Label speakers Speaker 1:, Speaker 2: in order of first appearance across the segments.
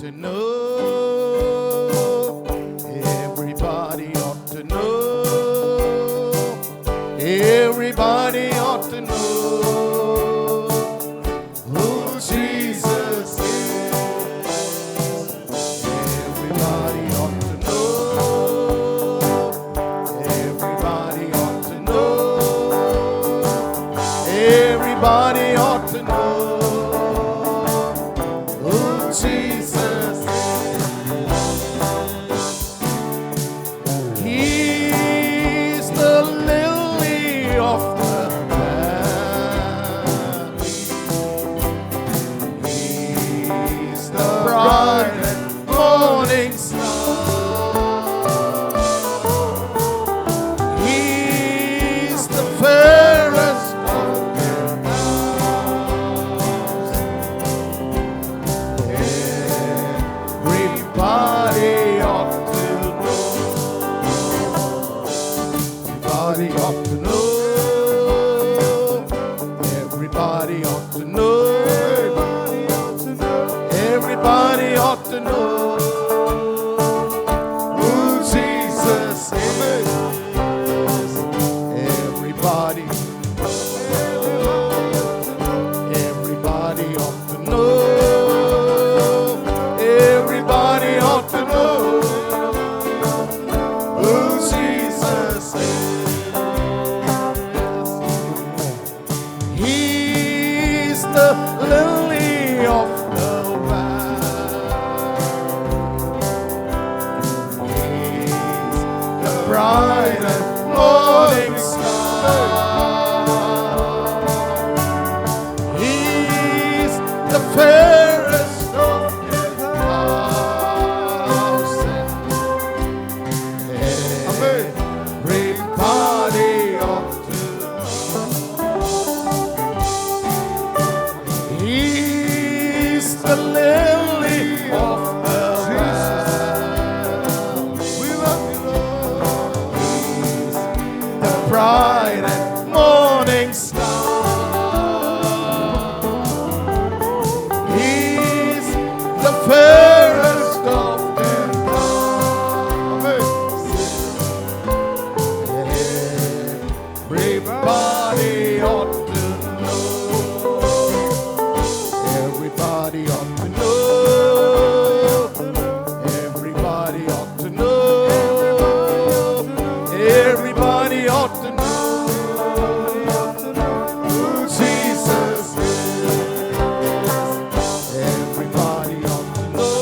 Speaker 1: to know. Everybody ought to know. Everybody ought to know who Jesus is. Everybody ought to know. Everybody ought to know. Everybody ought to know who Jesus is. He's the lily of the valley. He's the bright and morning star. He's the fairest of their everybody ought to know. Everybody ought to know. Everybody ought to know. Everybody ought to know who Jesus is. Everybody. Everybody ought to know. Everybody ought to know who Jesus is. He's the lily of the valley. He's the bright and morning star. He's the fairest of 10,000. Everybody ought to know. He's the lily of the valley. We love you, Lord. He's the bright and morning star. He's the fairest of 10,000. Everybody ought to know. Everybody ought to know. Everybody ought to know. Everybody ought to know who Jesus is. Everybody ought to know.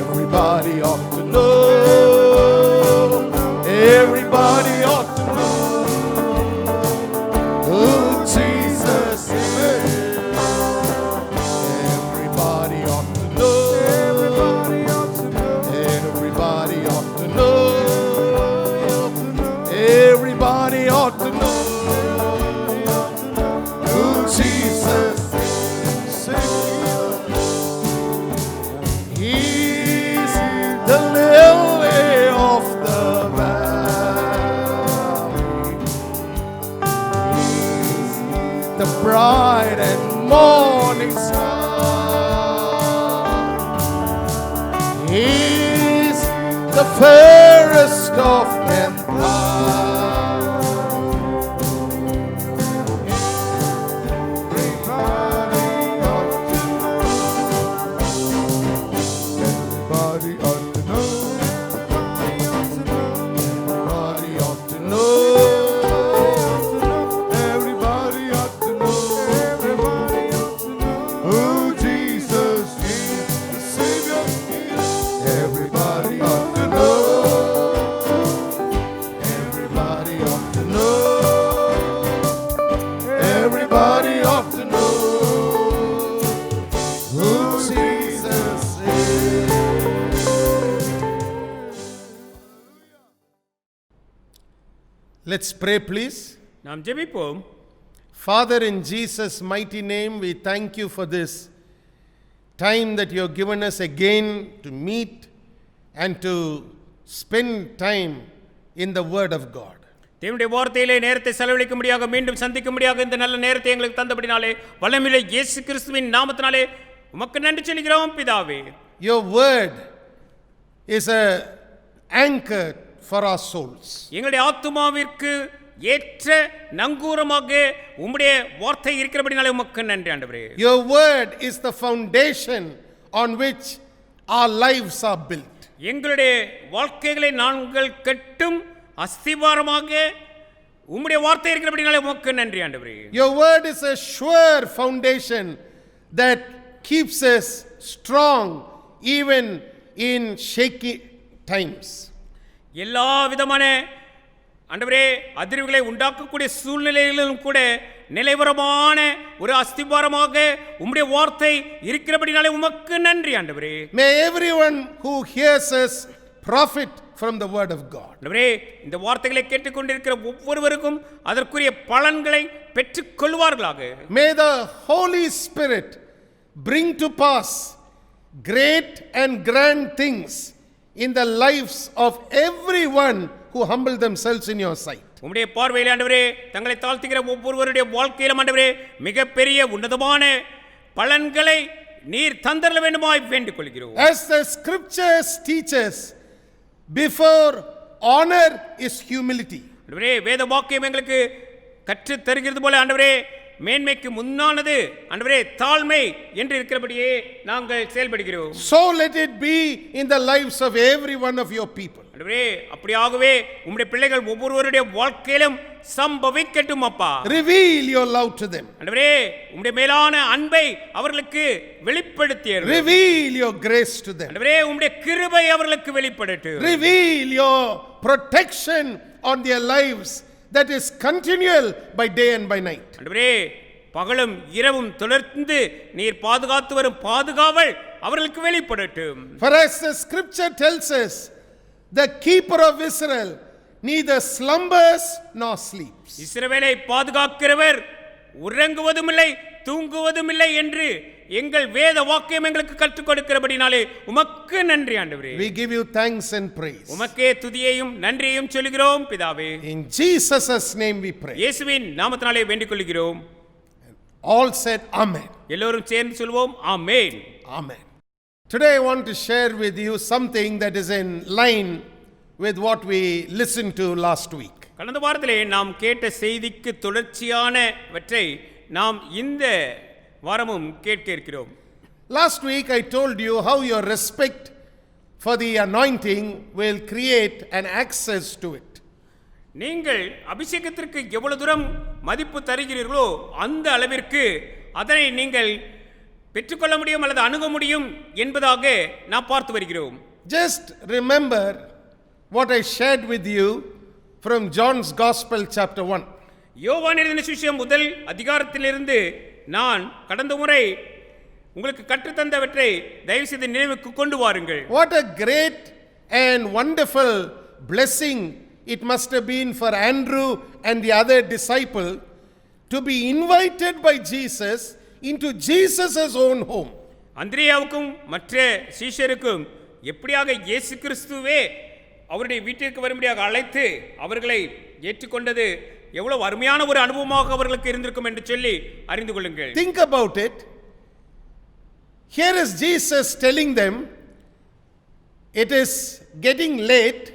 Speaker 1: Everybody ought to know. Everybody ought to know who Jesus is. Everybody ought to know. Everybody ought to know. Everybody ought to know. Everybody ought to know who Jesus is. He's the lily of the valley. He's the bright and morning star. He's the fairest of 10,000. Everybody ought to know. Everybody ought to know. Everybody ought to know. Who Jesus is, the Savior is. Everybody ought to know. Everybody ought to know. Everybody ought to know who Jesus is. Let's pray, please.
Speaker 2: நாம் ஜெபிப்போம்.
Speaker 1: Father, in Jesus' mighty name, we thank you for this time that you have given us again to meet and to spend time in the Word of God.
Speaker 2: தேவனுடைய வார்த்தையிலே நேரத்தை செலவழிக்கும்படியாக மீண்டும் சந்திக்கும்படியாக இந்த நல்ல நேரத்தை எங்களுக்கு தந்தபடினாலே வல்லமையுள்ள இயேசு கிறிஸ்துவின் நாமத்தினாலே உமக்கு நன்றி சொல்கிறோம் பிதாவே.
Speaker 1: Your word is a anchor for our souls.
Speaker 2: எங்களுடைய ஆத்துமாவிற்கு ஏற்ற நங்கூரமாக உம்முடைய வார்த்தை இருக்கிறபடினாலே உமக்கு நன்றி ஆண்டவரே.
Speaker 1: Your word is the foundation on which our lives are built.
Speaker 2: எங்களுடைய வாழ்க்கைகளை நாங்கள் கட்டும் அஸ்திவாரமாக உம்முடைய வார்த்தை இருக்கிறபடினாலே உமக்கு நன்றி ஆண்டவரே.
Speaker 1: Your word is a sure foundation that keeps us strong even in shaky times.
Speaker 2: எல்லா விதமான ஆண்டவரே அதிர்வுகளை உண்டாக்கக்கூடிய சூழ்நிலைகளிலும் கூட நிலைவரமான ஒரு அஸ்திபாரமாக உம்முடைய வார்த்தை இருக்கிறபடினாலே உமக்கு நன்றி ஆண்டவரே.
Speaker 1: May everyone who hears us profit from the word of God.
Speaker 2: ஆண்டவரே, இந்த வார்த்தைகளை கேட்டுக்கொண்டிருக்கிற ஒவ்வொருவருக்கும் அதற்குரிய பலன்களை பெற்றுக் கொள்வார்களாக.
Speaker 1: May the Holy Spirit bring to pass great and grand things in the lives of everyone who humble themselves in your sight.
Speaker 2: உம்முடைய பார்வையில் ஆண்டவரே தங்களை தாழ்த்துகிற ஒவ்வொருவருடைய வாழ்க்கையிலும் ஆண்டவரே மிகப்பெரிய உன்னதமான பலன்களை நீர் தந்தரல வேண்டுமாய் வேண்டிக் கொள்கிறோம்.
Speaker 1: As the scriptures teach us, before honor is humility.
Speaker 2: ஆண்டவரே, வேத வாக்கியம் எங்களுக்கு கற்று தருகிறது போல ஆண்டவரே மேன்மைக்கு முன்னானது ஆண்டவரே தாழ்மை என்று இருக்கிறபடியே நாங்கள் செயல்படுகிறோம்.
Speaker 1: So let it be in the lives of every one of your people.
Speaker 2: ஆண்டவரே, அப்படியாகவே உம்முடைய பிள்ளைகள் ஒவ்வொருவருடைய வாழ்க்கையிலும் சம்பவிக்கட்டும் அப்பா.
Speaker 1: Reveal your love to them.
Speaker 2: ஆண்டவரே, உம்முடைய மேலான அன்பை அவர்களுக்கு வெளிப்படுத்தியீர்.
Speaker 1: Reveal your grace to them.
Speaker 2: ஆண்டவரே, உம்முடைய கிருபை அவர்களுக்கு வெளிப்படட்டும்.
Speaker 1: Reveal your protection on their lives that is continual by day and by night.
Speaker 2: ஆண்டவரே, பகலும் இரவும் தொடர்ந்து நீர் பாதுகாத்து வரும் பாதுகாவல் அவர்களுக்கு வெளிப்படட்டும்.
Speaker 1: For as the scripture tells us, the keeper of Israel neither slumbers nor sleeps.
Speaker 2: இஸ்ரவேலை பாதுகாக்கிறவர் உறங்குவதும் இல்லை தூங்குவதும் இல்லை என்று எங்கள் வேத வாக்கியம் எங்களுக்கு கற்றுக் கொடுக்கிறபடினாலே உமக்கு நன்றி ஆண்டவரே.
Speaker 1: We give you thanks and praise.
Speaker 2: உமக்கே துதியையும் நன்றியையும் சொல்கிறோம் பிதாவே.
Speaker 1: In Jesus' name we pray.
Speaker 2: இயேசுவின் நாமத்தினாலே வேண்டிக் கொள்கிறோம்.
Speaker 1: All said amen.
Speaker 2: எல்லோரும் சேர்ந்து சொல்வோம் ஆமென்.
Speaker 1: Amen. Today I want to share with you something that is in line with what we listened to last week.
Speaker 2: கடந்த வாரத்திலே நாம் கேட்ட செய்திக்கு தொடர்ச்சியானவற்றை நாம் இந்த வாரமும் கேட்க இருக்கிறோம்.
Speaker 1: Last week I told you how your respect for the anointing will create an access to it.
Speaker 2: நீங்கள் அபிஷேகத்திற்கு எவ்வளவு தூரம் மதிப்பு தருகிறீர்களோ அந்த அளவிற்கு அதனை நீங்கள் பெற்றுக்கொள்ள முடியும் அல்லது அணுக முடியும் என்பதாக நாம் பார்த்து வருகிறோம்.
Speaker 1: Just remember what I shared with you from John's Gospel chapter 1.
Speaker 2: யோவான் எழுதின சுவிசேஷம் முதல் அதிகாரத்திலிருந்து நான் கடந்த முறை உங்களுக்கு கற்றுத்தந்தவற்றை தயவு செய்து நினைவுக்கு கொண்டு வாருங்கள்.
Speaker 1: What a great and wonderful blessing it must have been for Andrew and the other disciple to be invited by Jesus into Jesus' own home.
Speaker 2: அந்திரேயாவுக்கும் மற்ற சீஷருக்கும் எப்படியாக இயேசு கிறிஸ்துவே அவருடைய வீட்டிற்கு வரும்படியாக அழைத்து அவர்களை ஏற்றுக்கொண்டது எவ்வளவு அருமையான ஒரு அனுபவமாக அவர்களுக்கு இருந்திருக்கும் என்று சொல்லி அறிந்து கொள்ளுங்கள்.
Speaker 1: Think about it. Here is Jesus telling them, it is getting late,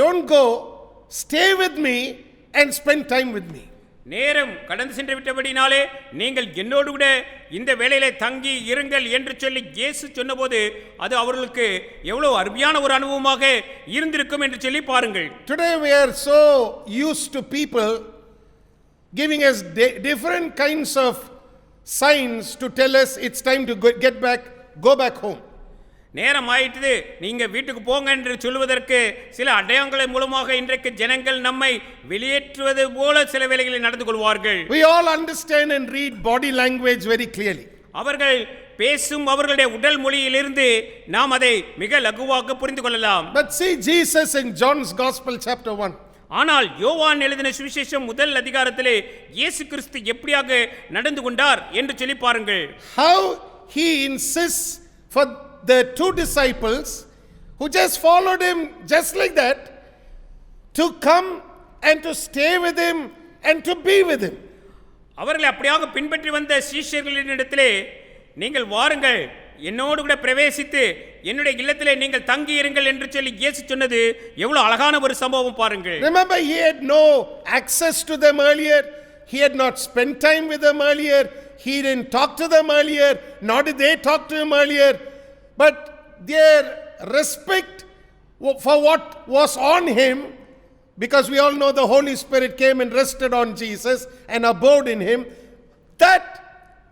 Speaker 1: don't go, stay with me and spend time with me.
Speaker 2: நேரம் கடந்து சென்று விட்டபடினாலே நீங்கள் என்னோடு கூட இந்த வேளையிலே தங்கி இருங்கள் என்று சொல்லி இயேசு சொன்னபோது அது அவர்களுக்கு எவ்வளவு அருமையான ஒரு அனுபவமாக இருந்திருக்கும் என்று சொல்லி பாருங்கள்.
Speaker 1: Today we are so used to people giving us different kinds of signs to tell us it's time to go back home.
Speaker 2: நேரம் ஆயிட்டது நீங்க வீட்டுக்கு போங்க என்று சொல்வதற்கு சில அடையாளங்களின் மூலமாக இன்றைக்கு ஜனங்கள் நம்மை வெளியேற்றுவது போல சில வேளைகளில் நடந்து கொள்வார்கள்.
Speaker 1: We all understand and read body language very clearly.
Speaker 2: அவர்கள் பேசும் அவர்களுடைய உடல் மொழியிலிருந்து நாம் அதை மிக லகுவாக புரிந்து கொள்ளலாம்.
Speaker 1: But see Jesus in John's Gospel chapter 1.
Speaker 2: ஆனால் யோவான் எழுதின சுவிசேஷம் முதல் அதிகாரத்திலே இயேசு கிறிஸ்து எப்படியாக நடந்து கொண்டார் என்று சொல்லி பாருங்கள்.
Speaker 1: How he insists for the two disciples who just followed him just like that to come and to stay with him and to be with him.
Speaker 2: அவர்களை அப்படியாக பின்பற்றி வந்த சீஷர்களிடத்திலே நீங்கள் வாருங்கள், என்னோடு கூட பிரவேசித்து என்னுடைய இல்லத்திலே நீங்கள் தங்கி இருங்கள் என்று சொல்லி இயேசு சொன்னது எவ்வளவு அழகான ஒரு சம்பவம் பாருங்கள்.
Speaker 1: Remember, he had no access to them earlier. He had not spent time with them earlier. He didn't talk to them earlier, nor did they talk to him earlier. But their respect for what was on him, because we all know the Holy Spirit came and rested on Jesus and abode in him, that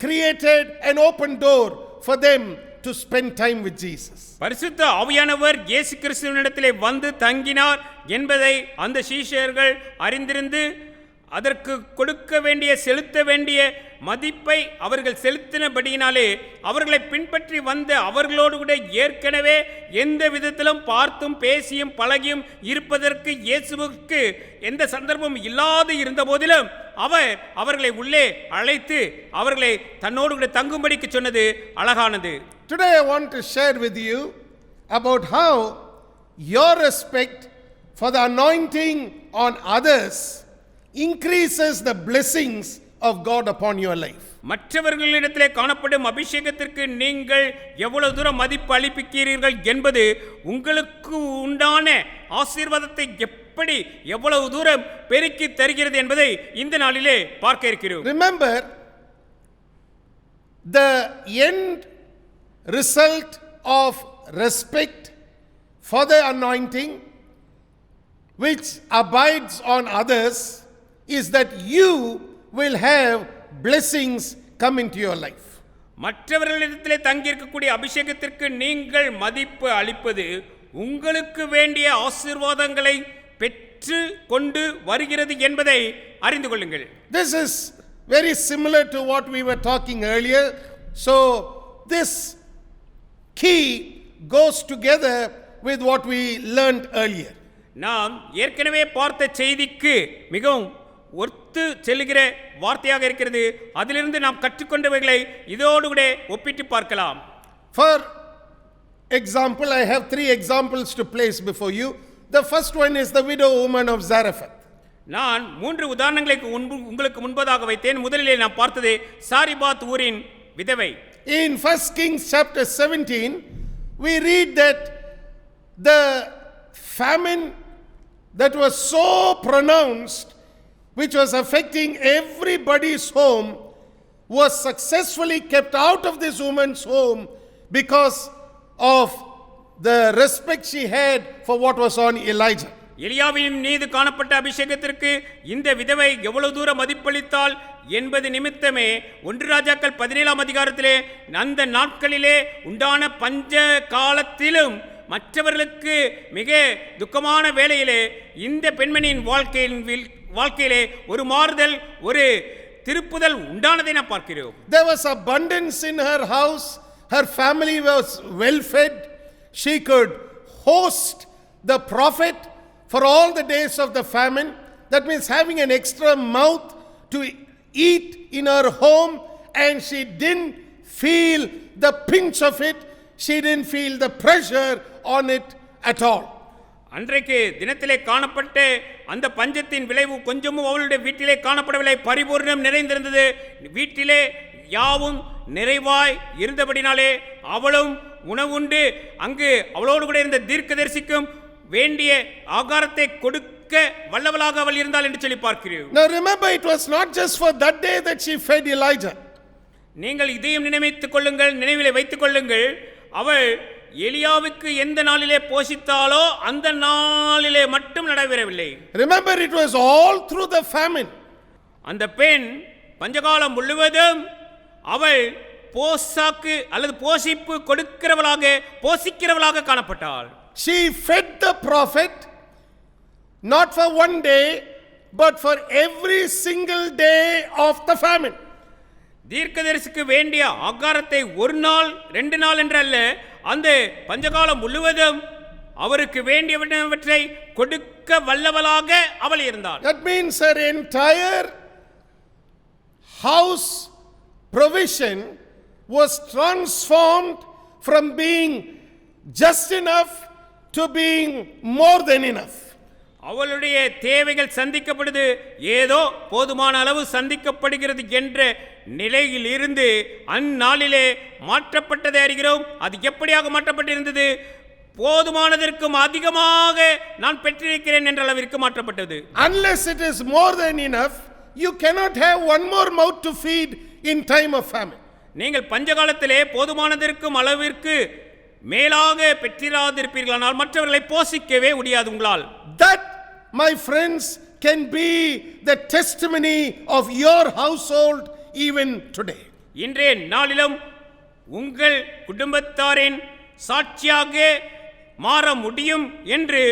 Speaker 1: created an open door for them to spend time with Jesus.
Speaker 2: பரிசுத்த ஆவியானவர் இயேசு கிறிஸ்துவினிடத்திலே வந்து தங்கினார் என்பதை அந்த சீஷர்கள் அறிந்திருந்து அதற்கு கொடுக்க வேண்டிய செலுத்த வேண்டிய மதிப்பை அவர்கள் செலுத்தினபடியினாலே அவர்களை பின்பற்றி வந்த அவர்களோடு கூட ஏற்கனவே எந்த விதத்திலும் பார்த்தும் பேசியும் பழகியும் இருப்பதற்கு இயேசுவுக்கு எந்த சந்தர்ப்பம் இல்லாது இருந்த போதிலும் அவர்களை உள்ளே அழைத்து அவர்களை தன்னோடு கூட தங்கும்படிக்கு சொன்னது அழகானது.
Speaker 1: Today I want to share with you about how your respect for the anointing on others increases the blessings of God upon your life.
Speaker 2: மற்றவர்களிடத்திலே காணப்படும் அபிஷேகத்திற்கு நீங்கள் எவ்வளவு தூரம் மதிப்பு அளிப்பிக்கிறீர்கள் என்பது உங்களுக்கு உண்டான ஆசீர்வாதத்தை எப்படி எவ்வளவு தூரம் பெருக்கி தருகிறது என்பதை இந்த நாளிலே பார்க்க இருக்கிறோம்.
Speaker 1: Remember, the end result of respect for the anointing which abides on others is that you will have blessings come into your life.
Speaker 2: மற்றவர்களிடத்திலே தங்கியிருக்கக்கூடிய அபிஷேகத்திற்கு நீங்கள் மதிப்பு அளிப்பது உங்களுக்கு வேண்டிய ஆசீர்வாதங்களை பெற்று கொண்டு வருகிறது என்பதை அறிந்து கொள்ளுங்கள்.
Speaker 1: This is very similar to what we were talking earlier. So this key goes together with what we learned earlier.
Speaker 2: நாம் ஏற்கனவே பார்த்த செய்திக்கு மிகவும் ஒத்து செல்லுகிற வார்த்தையாக இருக்கிறது. அதிலிருந்து நாம் கற்றுக்கொண்டவைகளை இதோடு கூட ஒப்பிட்டு பார்க்கலாம்.
Speaker 1: For example, I have 3 examples to place before you. The first one is the widow woman of Zarephath.
Speaker 2: நான் 3 உதாரணங்களை உங்களுக்கு முன்பதாக வைத்தேன். முதலிலே நாம் பார்த்தது சாரிபாத் ஊரின் விதவை.
Speaker 1: In 1 Kings chapter 17, we read that the famine that was so pronounced, which was affecting everybody's home, was successfully kept out of this woman's home because of the respect she had for what was on Elijah.
Speaker 2: எலியாவின் மீது காணப்பட்ட அபிஷேகத்திற்கு இந்த விதவை எவ்வளவு தூரம் மதிப்பளித்தால் என்பது நிமித்தமே 1 ராஜாக்கள் 17ஆம் அதிகாரத்திலே அந்த நாட்களிலே உண்டான பஞ்ச காலத்திலும் மற்றவர்களுக்கு மிக துக்கமான வேளையிலே இந்த பெண்மணியின் வாழ்க்கையிலே ஒரு மாறுதல், ஒரு திருப்புதல் உண்டானதை நாம் பார்க்கிறோம்.
Speaker 1: There was abundance in her house. Her family was well fed. She could host the prophet for all the days of the famine. That means having an extra mouth to eat in her home, and she didn't feel the pinch of it. She didn't feel the pressure on it at all.
Speaker 2: அன்றைக்கு தினத்திலே காணப்பட்ட அந்த பஞ்சத்தின் விளைவு கொஞ்சமும் அவளுடைய வீட்டிலே காணப்படவில்லை. பரிபூர்ணம் நிறைந்திருந்தது. வீட்டிலே யாவும் நிறைவாய் இருந்தபடினாலே அவளும் உணவுண்டு அங்கு அவளோடு கூட இருந்த தீர்க்கதரிசிக்கும் வேண்டிய ஆகாரத்தை கொடுக்க வல்லவளாக அவள் இருந்தாள் என்று சொல்லி பார்க்கிறோம்.
Speaker 1: Now remember, it was not just for that day that she fed Elijah.
Speaker 2: நீங்கள் இதையும் நினைத்துக் கொள்ளுங்கள், நினைவிலே வைத்துக் கொள்ளுங்கள். அவள் எலியாவுக்கு எந்த நாளிலே போஷித்தாலோ அந்த நாளிலே மட்டும் நடைபெறவில்லை.
Speaker 1: Remember, it was all through the famine.
Speaker 2: அந்த பெண் பஞ்சகாலம் முழுவதும் அவள் போசாக்கு அல்லது போஷிப்பு போஷிக்கிறவளாக காணப்பட்டாள்.
Speaker 1: She fed the prophet not for one day but for every single day of the famine.
Speaker 2: தீர்க்கதரிசிக்கு வேண்டிய ஆகாரத்தை 1 நாள் 2 நாள் என்றல்ல, அந்த பஞ்சகாலம் முழுவதும் அவருக்கு வேண்டியவற்றை கொடுக்க வல்லவளாக அவள் இருந்தாள்.
Speaker 1: That means her entire house provision was transformed from being just enough to being more than enough.
Speaker 2: அவளுடைய தேவைகள் சந்திக்கப்படுது, ஏதோ போதுமான அளவு சந்திக்கப்படுகிறது என்ற நிலையில் இருந்து அந்நாளிலே மாற்றப்பட்டதை அறிகிறோம். அது எப்படியாக மாற்றப்பட்டிருந்தது? போதுமானதற்கும் அதிகமாக நான் பெற்றிருக்கிறேன் என்ற அளவிற்கு மாற்றப்பட்டது.
Speaker 1: Unless it is more than enough, you cannot have one more mouth to feed in time of famine.
Speaker 2: நீங்கள் பஞ்சகாலத்திலே போதுமானதற்கும் அளவிற்கு மேலாக பெற்றிராதிருப்பீர்களானால் மற்றவர்களை போஷிக்கவே முடியாது உங்களால்.
Speaker 1: That, my friends, can be the testimony of your household even today.
Speaker 2: இன்றைய நாளிலும் உங்கள் குடும்பத்தாரின் சாட்சியாக மாற முடியும் என்று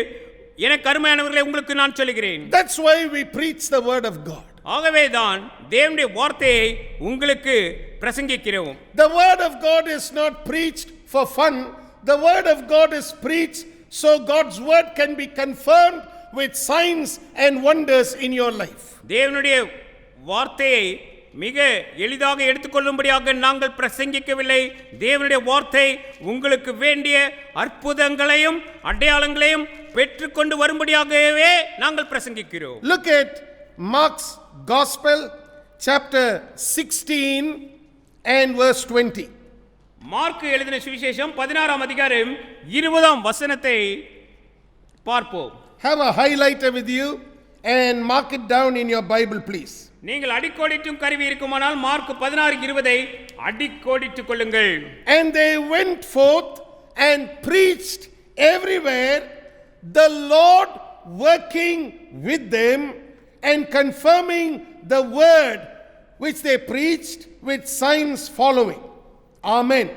Speaker 2: எனக்கு அருமையானவர்களை உங்களுக்கு நான் சொல்கிறேன்.
Speaker 1: That's why we preach the word of God.
Speaker 2: ஆகவேதான் தேவனுடைய வார்த்தையை உங்களுக்கு பிரசங்கிக்கிறோம்.
Speaker 1: The word of God is not preached for fun. The word of God is preached so God's word can be confirmed with signs and wonders in your life.
Speaker 2: தேவனுடைய வார்த்தையை மிக எளிதாக எடுத்துக்கொள்ளும்படியாக நாங்கள் பிரசங்கிக்கவில்லை. தேவனுடைய வார்த்தை உங்களுக்கு வேண்டிய அற்புதங்களையும் அடையாளங்களையும் பெற்றுக்கொண்டு வரும்படியாகவே நாங்கள் பிரசங்கிக்கிறோம்.
Speaker 1: Look at Mark's Gospel, chapter 16 and verse 20.
Speaker 2: Mark எழுதின சுவிசேஷம் 16ஆம் அதிகாரம் 20ஆம் வசனத்தை பார்ப்போம்.
Speaker 1: Have a highlighter with you and mark it down in your Bible, please.
Speaker 2: நீங்கள் அடிக்கோடிட்டும் கருவி இருக்குமானால் மார்க் 16:20 அடிக்கோடிட்டுக் கொள்ளுங்கள்.
Speaker 1: And they went forth and preached everywhere, the Lord working with them and confirming the word which they preached with signs following. Amen.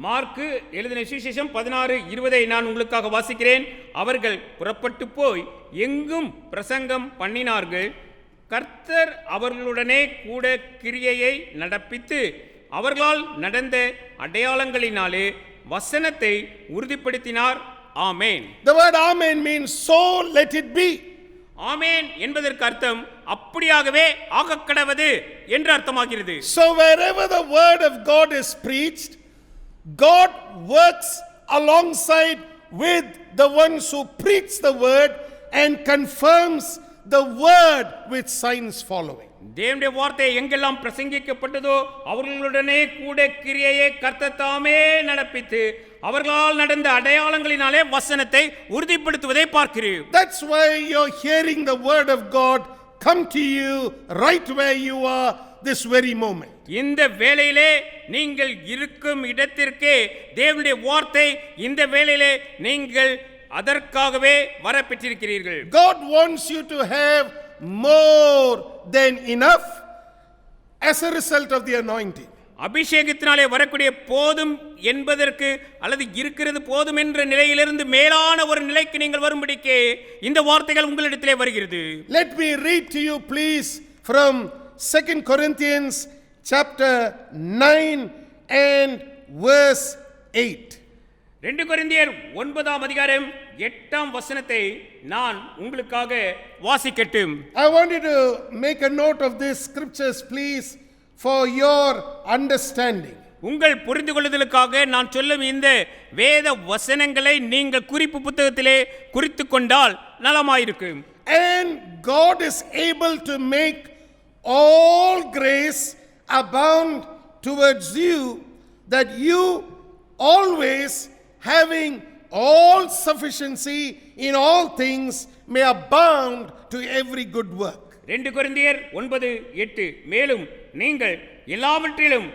Speaker 2: Mark எழுதின சுவிசேஷம் 16:20 நான் உங்களுக்காக வாசிக்கிறேன். அவர்கள் புறப்பட்டு போய் எங்கும் பிரசங்கம் பண்ணினார்கள். கர்த்தர் அவர்களுடனே கூட கிரியையை நடப்பித்து அவர்களால் நடந்த அடையாளங்களினாலே வசனத்தை உறுதிப்படுத்தினார். ஆமென்.
Speaker 1: The word amen means so let it be.
Speaker 2: ஆமென் என்பதற்கு அர்த்தம் அப்படியாகவே ஆகக்கடவது என்று அர்த்தமாகிறது.
Speaker 1: So wherever the word of God is preached, God works alongside with the ones who preach the word and confirms the word with signs following.
Speaker 2: தேவனுடைய வார்த்தை எங்கெல்லாம் பிரசங்கிக்கப்பட்டதோ அவர்களுடனே கூட கிரியையை கர்த்தர் தாமே நடப்பித்து அவர்களால் நடந்த அடையாளங்களினாலே வசனத்தை உறுதிப்படுத்துவதை பார்க்கிறீர்.
Speaker 1: That's why you're hearing the word of God come to you right where you are this very moment.
Speaker 2: இந்த வேளையிலே நீங்கள் இருக்கும் இடத்திற்கே தேவனுடைய வார்த்தை இந்த வேளையிலே நீங்கள் அதற்காகவே வரப்பெற்றிருக்கிறீர்கள்.
Speaker 1: God wants you to have more than enough as a result of the anointing.
Speaker 2: அபிஷேகத்தினாலே வரக்கூடிய போதும் என்பதற்கு அல்லது இருக்கிறது போதும் என்ற நிலையிலிருந்து மேலான ஒரு நிலைக்கு நீங்கள் வரும்படிக்கு இந்த வார்த்தைகள் உங்களிடத்திலே வருகிறது.
Speaker 1: Let me read to you please from 2 Corinthians chapter 9 and verse 8.
Speaker 2: 2 கொரிந்தியர் 9ஆம் அதிகாரம் 8ஆம் வசனத்தை நான் உங்களுக்காக வாசிக்கட்டும்.
Speaker 1: I want you to make a note of these scriptures please for your understanding.
Speaker 2: உங்கள் புரிந்து கொள்ளுதலுக்காக நான் சொல்லும் இந்த வேத வசனங்களை நீங்கள் குறிப்பு புத்தகத்திலே குறித்து கொண்டால் நலமாயிருக்கும்.
Speaker 1: And God is able to make all grace abound towards you, that you always having all sufficiency in all things may abound to every good work.
Speaker 2: 2 கொரிந்தியர் 9:8 மேலும் நீங்கள் எல்லாவற்றிலும்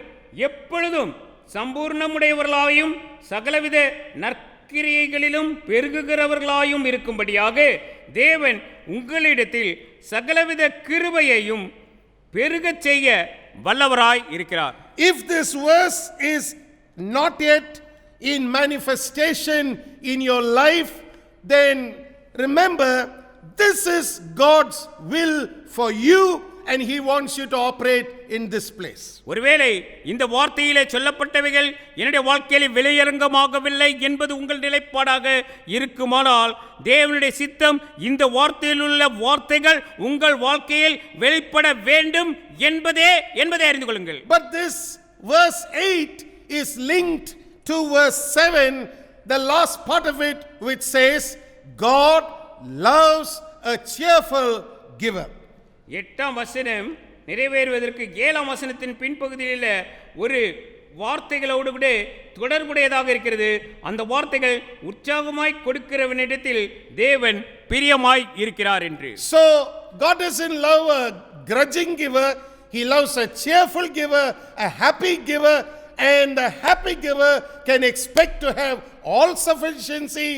Speaker 2: எப்பொழுதும் சம்பூர்ணமுடையவர்களாயும் சகலவித நற்கிரியைகளிலும் பெருகுகிறவர்களாயும் இருக்கும்படியாக தேவன் உங்களிடத்தில் சகலவித கிருபையையும் பெருகச் செய்ய வல்லவராய் இருக்கிறார்.
Speaker 1: If this verse is not yet in manifestation in your life, then remember this is God's will for you and he wants you to operate in this place.
Speaker 2: ஒருவேளை இந்த வார்த்தையிலே சொல்லப்பட்டவைகள் என்னுடைய வாழ்க்கையில் வெளியரங்கமாகவில்லை என்பது உங்கள் நிலைப்பாடாக இருக்குமானால் தேவனுடைய சித்தம் இந்த வார்த்தையில் உள்ள வார்த்தைகள் உங்கள் வாழ்க்கையில் வெளிப்பட வேண்டும் என்பதை அறிந்து கொள்ளுங்கள்.
Speaker 1: But this verse 8 is linked to verse 7, the last part of it, which says God loves a cheerful giver.
Speaker 2: 8ஆம் வசனம் நிறைவேறுவதற்கு 7ஆம் வசனத்தின் பின்பகுதியில் ஒரு வார்த்தைகளோடு கூட தொடர்புடையதாக இருக்கிறது. அந்த வார்த்தைகள் உற்சாகமாய் கொடுக்கிறவனிடத்தில் தேவன் பிரியமாய் இருக்கிறார் என்று.
Speaker 1: So God doesn't love a grudging giver, he loves a cheerful giver, a happy giver, and a happy giver can expect to have all sufficiency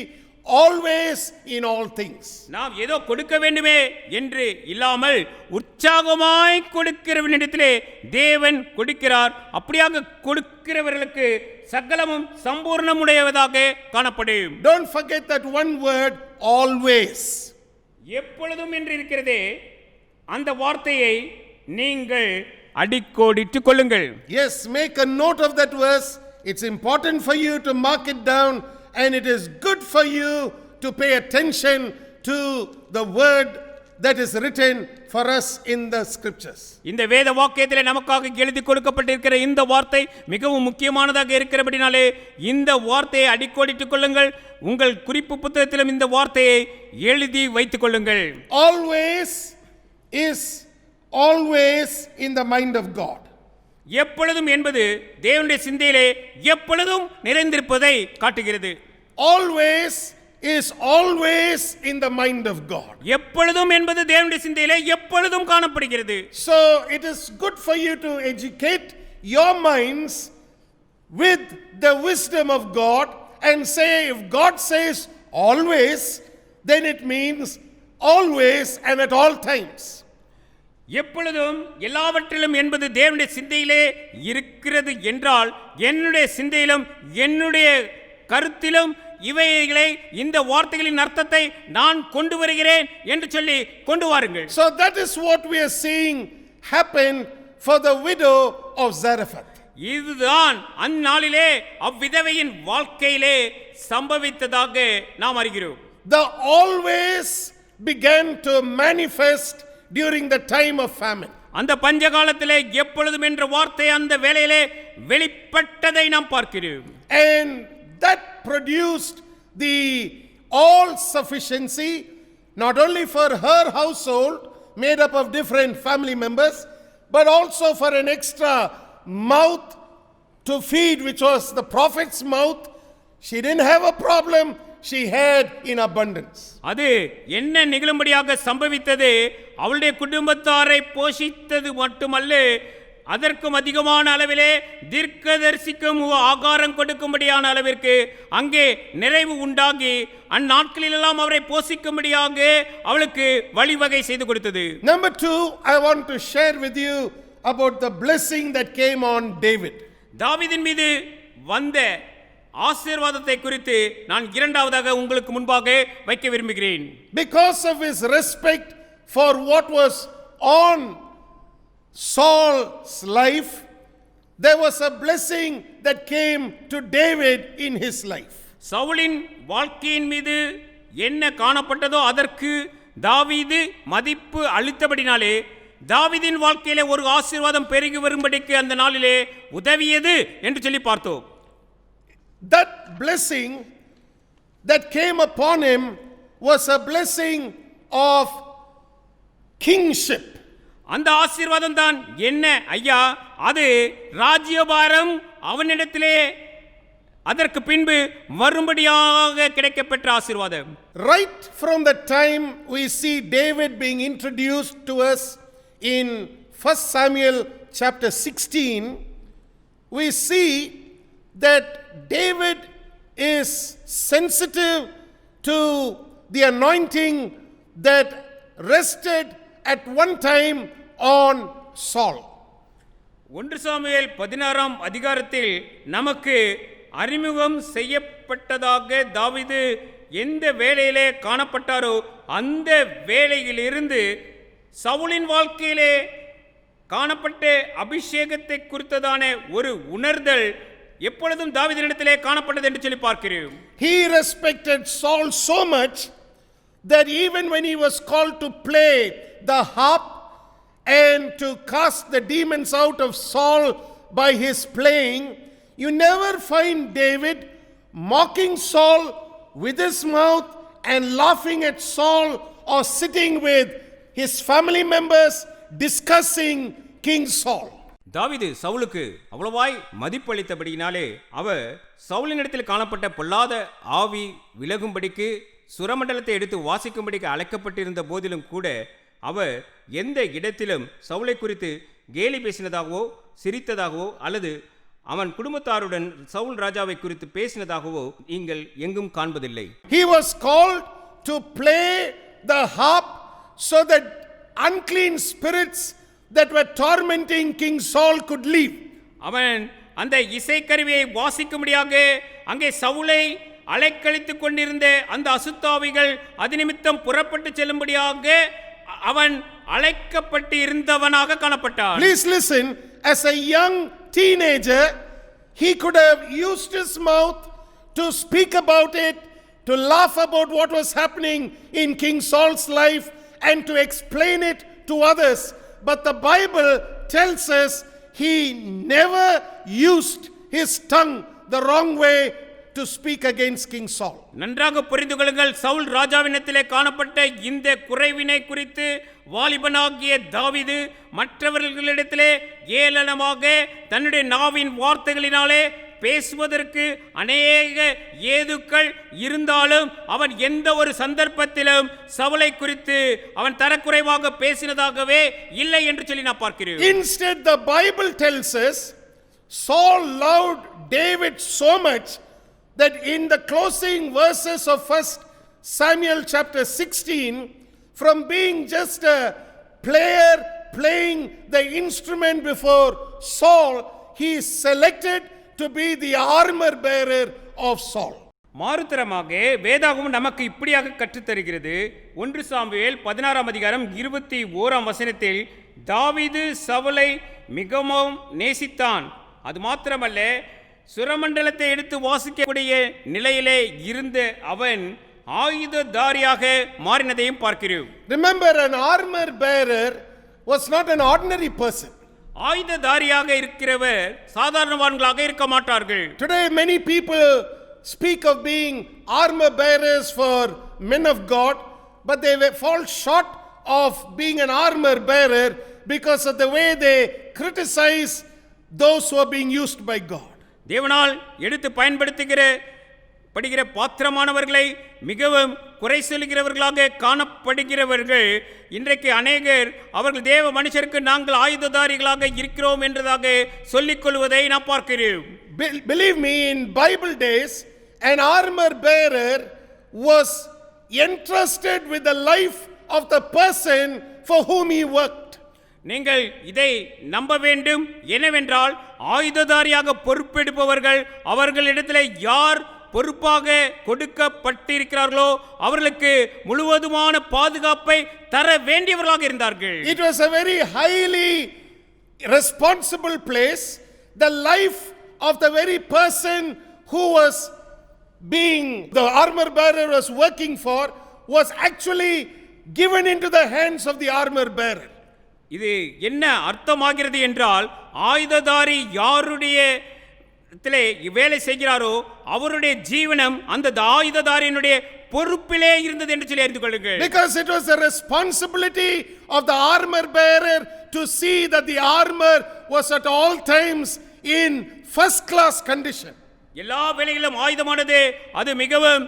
Speaker 1: always in all things.
Speaker 2: நாம் ஏதோ கொடுக்க வேண்டுமே என்று இல்லாமல் உற்சாகமாய் கொடுக்கிறவனிடத்திலே தேவன் கொடுக்கிறார். அப்படியாக கொடுக்கிறவர்களுக்கு சகலமும் சம்பூர்ணமுடையதாக காணப்படும்.
Speaker 1: Don't forget that one word, always.
Speaker 2: எப்பொழுதும் என்று இருக்கிறதே அந்த வார்த்தையை நீங்கள் அடிக்கோடிட்டுக் கொள்ளுங்கள்.
Speaker 1: Yes, make a note of that verse. It's important for you to mark it down, and it is good for you to pay attention to the word that is written for us in the scriptures.
Speaker 2: இந்த வேத வாக்கியத்திலே நமக்காக எழுதி கொடுக்கப்பட்டிருக்கிற இந்த வார்த்தை மிகவும் முக்கியமானதாக இருக்கிறபடினாலே இந்த வார்த்தையை அடிக்கோடிட்டுக் கொள்ளுங்கள். உங்கள் குறிப்பு புத்தகத்திலும் இந்த வார்த்தையை எழுதி வைத்துக் கொள்ளுங்கள்.
Speaker 1: Always is always in the mind of God.
Speaker 2: எப்பொழுதும் என்பது தேவனுடைய சிந்தையிலே எப்பொழுதும் நிறைந்திருப்பதை காட்டுகிறது.
Speaker 1: Always is always in the mind of God.
Speaker 2: எப்பொழுதும் என்பது தேவனுடைய சிந்தையிலே எப்பொழுதும் காணப்படுகிறது.
Speaker 1: So it is good for you to educate your minds with the wisdom of God and say, if God says always, then it means always and at all times.
Speaker 2: எப்பொழுதும் எல்லாவற்றிலும் என்பது தேவனுடைய சிந்தையிலே இருக்கிறது என்றால் என்னுடைய சிந்தையிலும் என்னுடைய கருத்திலும் இவைகளை இந்த வார்த்தைகளின் அர்த்தத்தை நான் கொண்டு வருகிறேன் என்று சொல்லி கொண்டு வாருங்கள்.
Speaker 1: So that is what we are seeing happen for the widow of Zarephath.
Speaker 2: இதுதான் அந்நாளிலே அவ்விதவையின் வாழ்க்கையிலே சம்பவித்ததாக நாம் அறிகிறோம்.
Speaker 1: The always began to manifest during the time of famine.
Speaker 2: அந்த பஞ்ச காலத்திலே எப்பொழுதும் என்ற வார்த்தை அந்த வேளையிலே வெளிப்பட்டதை நாம் பார்க்கிறோம்.
Speaker 1: And that produced the all sufficiency not only for her household made up of different family members, but also for an extra mouth to feed, which was the prophet's mouth. She didn't have a problem, she had in abundance.
Speaker 2: அது என்ன நிகழும்படியாக சம்பவித்தது, அவளுடைய குடும்பத்தாரை போஷித்தது மட்டுமல்ல, அதற்கும் அதிகமான அளவிலே தீர்க்கதரிசிக்கும் ஆகாரம் கொடுக்கும்படியான அளவிற்கு அங்கே நிறைவு உண்டாகி அந்நாட்களிலெல்லாம் அவரை போஷிக்கும்படியாக அவளுக்கு வழிவகை செய்து கொடுத்தது.
Speaker 1: Number 2, I want to share with you about the blessing that came on David.
Speaker 2: தாவீதின் மீது வந்த ஆசீர்வாதத்தை குறித்து நான் இரண்டாவதாக உங்களுக்கு முன்பாக வைக்க விரும்புகிறேன்.
Speaker 1: Because of his respect for what was on Saul's life, there was a blessing that came to David in his life.
Speaker 2: சவுலின் வாழ்க்கையின் மீது என்ன காணப்பட்டதோ அதற்கு தாவீது மதிப்பு அளித்தபடினாலே தாவீதின் வாழ்க்கையிலே ஒரு ஆசீர்வாதம் பெருகி வரும்படிக்கு அந்த நாளிலே உதவியது என்று சொல்லி பார்த்தோம்.
Speaker 1: That blessing that came upon him was a blessing of kingship.
Speaker 2: அந்த ஆசீர்வாதம் தான் என்ன ஐயா? அது ராஜ்யபாரம் அவனிடத்திலே அதற்கு பின்பு வரும்படியாக கிடைக்கப்பெற்ற ஆசீர்வாதம்.
Speaker 1: Right from the time we see David being introduced to us in 1 Samuel chapter 16, we see that David is sensitive to the anointing that rested at one time on Saul.
Speaker 2: 1 Samuel 16ஆம் அதிகாரத்தில் நமக்கு அறிமுகம் செய்யப்பட்டதாக தாவீது எந்த வேளையிலே காணப்பட்டாரோ அந்த வேளையிலிருந்து சவுலின் வாழ்க்கையிலே காணப்பட்ட அபிஷேகத்தை குறித்ததான ஒரு உணர்தல் எப்பொழுதும் தாவீதினிடத்திலே காணப்பட்டது என்று சொல்லி பார்க்கிறோம்.
Speaker 1: He respected Saul so much that even when he was called to play the harp and to cast the demons out of Saul by his playing, you never find David mocking Saul with his mouth and laughing at Saul or sitting with his family members discussing King Saul.
Speaker 2: தாவீது சவுலுக்கு அவ்வளவாய் மதிப்பளித்தபடியினாலே அவர் சவுலினிடத்தில் காணப்பட்ட பொல்லாத ஆவி விலகும்படிக்கு சுரமண்டலத்தை எடுத்து வாசிக்கும்படிக்கு அழைக்கப்பட்டிருந்த போதிலும் கூட அவர் எந்த இடத்திலும் சவுலை குறித்து கேலி பேசினதாகவோ சிரித்ததாகவோ அல்லது அவன் குடும்பத்தாருடன் சவுல் ராஜாவை குறித்து பேசினதாகவோ நீங்கள் எங்கும் காண்பதில்லை.
Speaker 1: He was called to play the harp so that unclean spirits that were tormenting King Saul could leave.
Speaker 2: அவன் அந்த இசைக்கருவியை வாசிக்கும்படியாக அங்கே சவுலை அலைக்கழித்துக் கொண்டிருந்த அந்த அசுத்தாவிகள் அது நிமித்தம் புறப்பட்டு செல்லும்படியாக அவன் அழைக்கப்பட்டு இருந்தவனாக காணப்பட்டான்.
Speaker 1: Please listen, as a young teenager he could have used his mouth to speak about it, to laugh about what was happening in King Saul's life and to explain it to others, but the Bible tells us he never used his tongue the wrong way to speak against King Saul.
Speaker 2: நன்றாக புரிந்து கொள்ளுங்கள், சவுல் ராஜாவினத்திலே காணப்பட்ட இந்த குறைவினை குறித்து வாலிபனாகிய தாவீது மற்றவர்களிடத்திலே ஏளனமாக தன்னுடைய நாவின் வார்த்தைகளினாலே பேசுவதற்கு அநேக ஏதுக்கள் இருந்தாலும் அவன் எந்த ஒரு சந்தர்ப்பத்திலும் சவுலை குறித்து அவன் தரக்குறைவாக பேசினதாகவே இல்லை என்று சொல்லி நான் பார்க்கிறேன்.
Speaker 1: Instead, the Bible tells us Saul loved David so much that in the closing verses of 1 Samuel chapter 16, from being just a player playing the instrument before Saul, he is selected to be the armor bearer of Saul.
Speaker 2: மாறுதரமாக வேதாகமம் நமக்கு இப்படியாக கற்றுத்தருகிறது. 1 Samuel 16 அதிகாரம் 21 வசனத்தில் தாவீது சவுலை மிகவும் நேசித்தான், அது மாத்திரமல்ல சுரமண்டலத்தை எடுத்து வாசிக்கக்கூடிய நிலையிலே இருந்த அவன் ஆயுததாரியாக மாறினதையும் பார்க்கிறோம்.
Speaker 1: Remember, an armor bearer was not an ordinary person.
Speaker 2: ஆயுததாரியாக இருக்கிறவர் சாதாரணவான்களாக இருக்க மாட்டார்கள்.
Speaker 1: Today many people speak of being armor bearers for men of God, but they fall short of being an armor bearer because of the way they criticize those who are being used by God.
Speaker 2: தேவனால் எடுத்து பயன்படுத்துகிற பாத்திரமானவர்களை மிகவும் குறை சொல்கிறவர்களாக காணப்படுகிறவர்கள் இன்றைக்கு அநேகர் அவர்கள் தேவ மனுஷருக்கு நாங்கள் ஆயுததாரிகளாக இருக்கிறோம் என்றதாக சொல்லிக் கொள்வதை நான் பார்க்கிறேன்.
Speaker 1: Believe me, in Bible days an armor bearer was entrusted with the life of the person for whom he worked.
Speaker 2: நீங்கள் இதை நம்ப வேண்டும். என்னவென்றால் ஆயுததாரியாக பொறுப்பெடுப்பவர்கள் அவர்களிடத்தில் யார் பொறுப்பாக கொடுக்கப்பட்டிருக்கிறார்களோ அவர்களுக்கு முழுவதுமான பாதுகாப்பை தர வேண்டியவர்களாக இருந்தார்கள்.
Speaker 1: It was a very highly responsible place. The life of the very person who was being the armor bearer was working for was actually given into the hands of the armor bearer.
Speaker 2: இது என்ன அர்த்தமாகிறது என்றால் ஆயுததாரி யாருடைய வேலை செய்கிறாரோ அவருடைய ஜீவனம் அந்த ஆயுததாரியினுடைய பொறுப்பிலே இருந்தது என்று சொல்லி அறிந்து கொள்ளுங்கள்.
Speaker 1: Because it was the responsibility of the armor bearer to see that the armor was at all times in first class condition.
Speaker 2: எல்லா வேளைகளிலும் ஆயுதமானது அது மிகவும்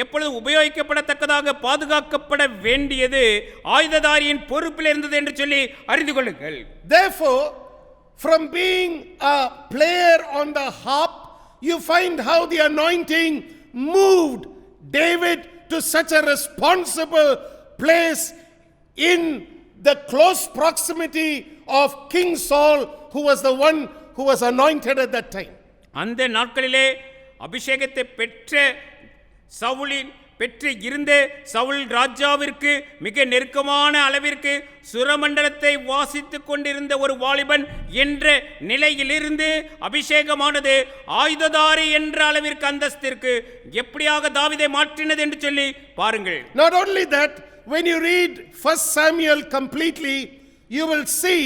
Speaker 2: எப்பொழுது உபயோகிக்கப்படத்தக்கதாக பாதுகாக்கப்பட வேண்டியது ஆயுததாரியின் பொறுப்பில் இருந்தது என்று சொல்லி அறிந்து கொள்ளுங்கள்.
Speaker 1: Therefore, from being a player on the harp, you find how the anointing moved David to such a responsible place in the close proximity of King Saul, who was the one who was anointed at that time.
Speaker 2: அந்த நாட்களிலே அபிஷேகத்தை பெற்ற சவுலின் பெற்று இருந்த சவுல் ராஜாவிற்கு மிக நெருக்கமான அளவிற்கு சுரமண்டலத்தை வாசித்துக் கொண்டிருந்த ஒரு வாலிபன் என்ற நிலையிலிருந்து அபிஷேகமானது ஆயுததாரி என்ற அளவிற்கு அந்தஸ்திற்கு எப்படியாக தாவீதை மாற்றினது என்று சொல்லி பாருங்கள்.
Speaker 1: Not only that, when you read 1 Samuel completely, you will see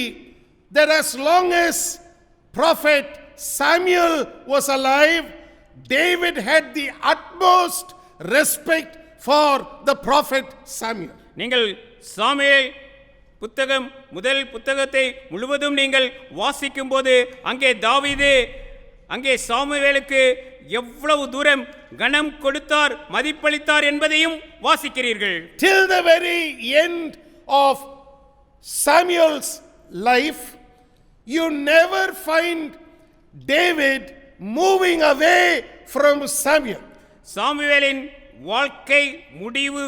Speaker 1: that as long as prophet Samuel was alive, David had the utmost respect for the prophet Samuel.
Speaker 2: நீங்கள் சாமுவேல் புத்தகம் முதல் புத்தகத்தை முழுவதும் நீங்கள் வாசிக்கும் போது அங்கே சாமுவேலுக்கு எவ்வளவு தூரம் கனம் கொடுத்தார், மதிப்பளித்தார் என்பதையும் வாசிக்கிறீர்கள்.
Speaker 1: Till the very end of Samuel's life, you never find David moving away from Samuel.
Speaker 2: சாமுவேலின் வாழ்க்கை முடிவு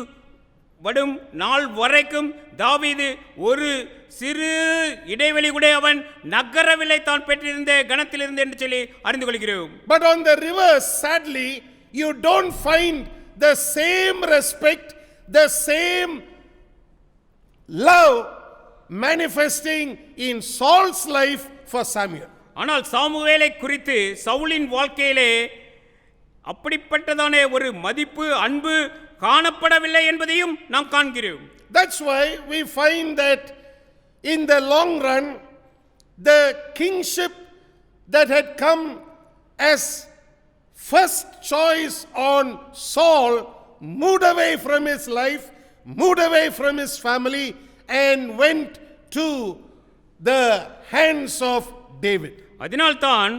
Speaker 2: வடும் நாள் வரைக்கும் தாவீது ஒரு சிறு இடைவெளி கூட அவன் நகரவில்லை, தான் பெற்றிருந்த கணத்திலிருந்து என்று சொல்லி அறிந்து கொள்கிறோம்.
Speaker 1: But on the reverse, sadly, you don't find the same respect, the same love manifesting in Saul's life for Samuel.
Speaker 2: ஆனால் சாமுவேலை குறித்து சவுலின் வாழ்க்கையிலே அப்படிப்பட்டதான ஒரு மதிப்பு, அன்பு காணப்படவில்லை என்பதையும் நாம் காண்கிறோம்.
Speaker 1: That's why we find that in the long run, the kingship that had come as first choice on Saul moved away from his life, moved away from his family, and went to the hands of David.
Speaker 2: அதனால்தான்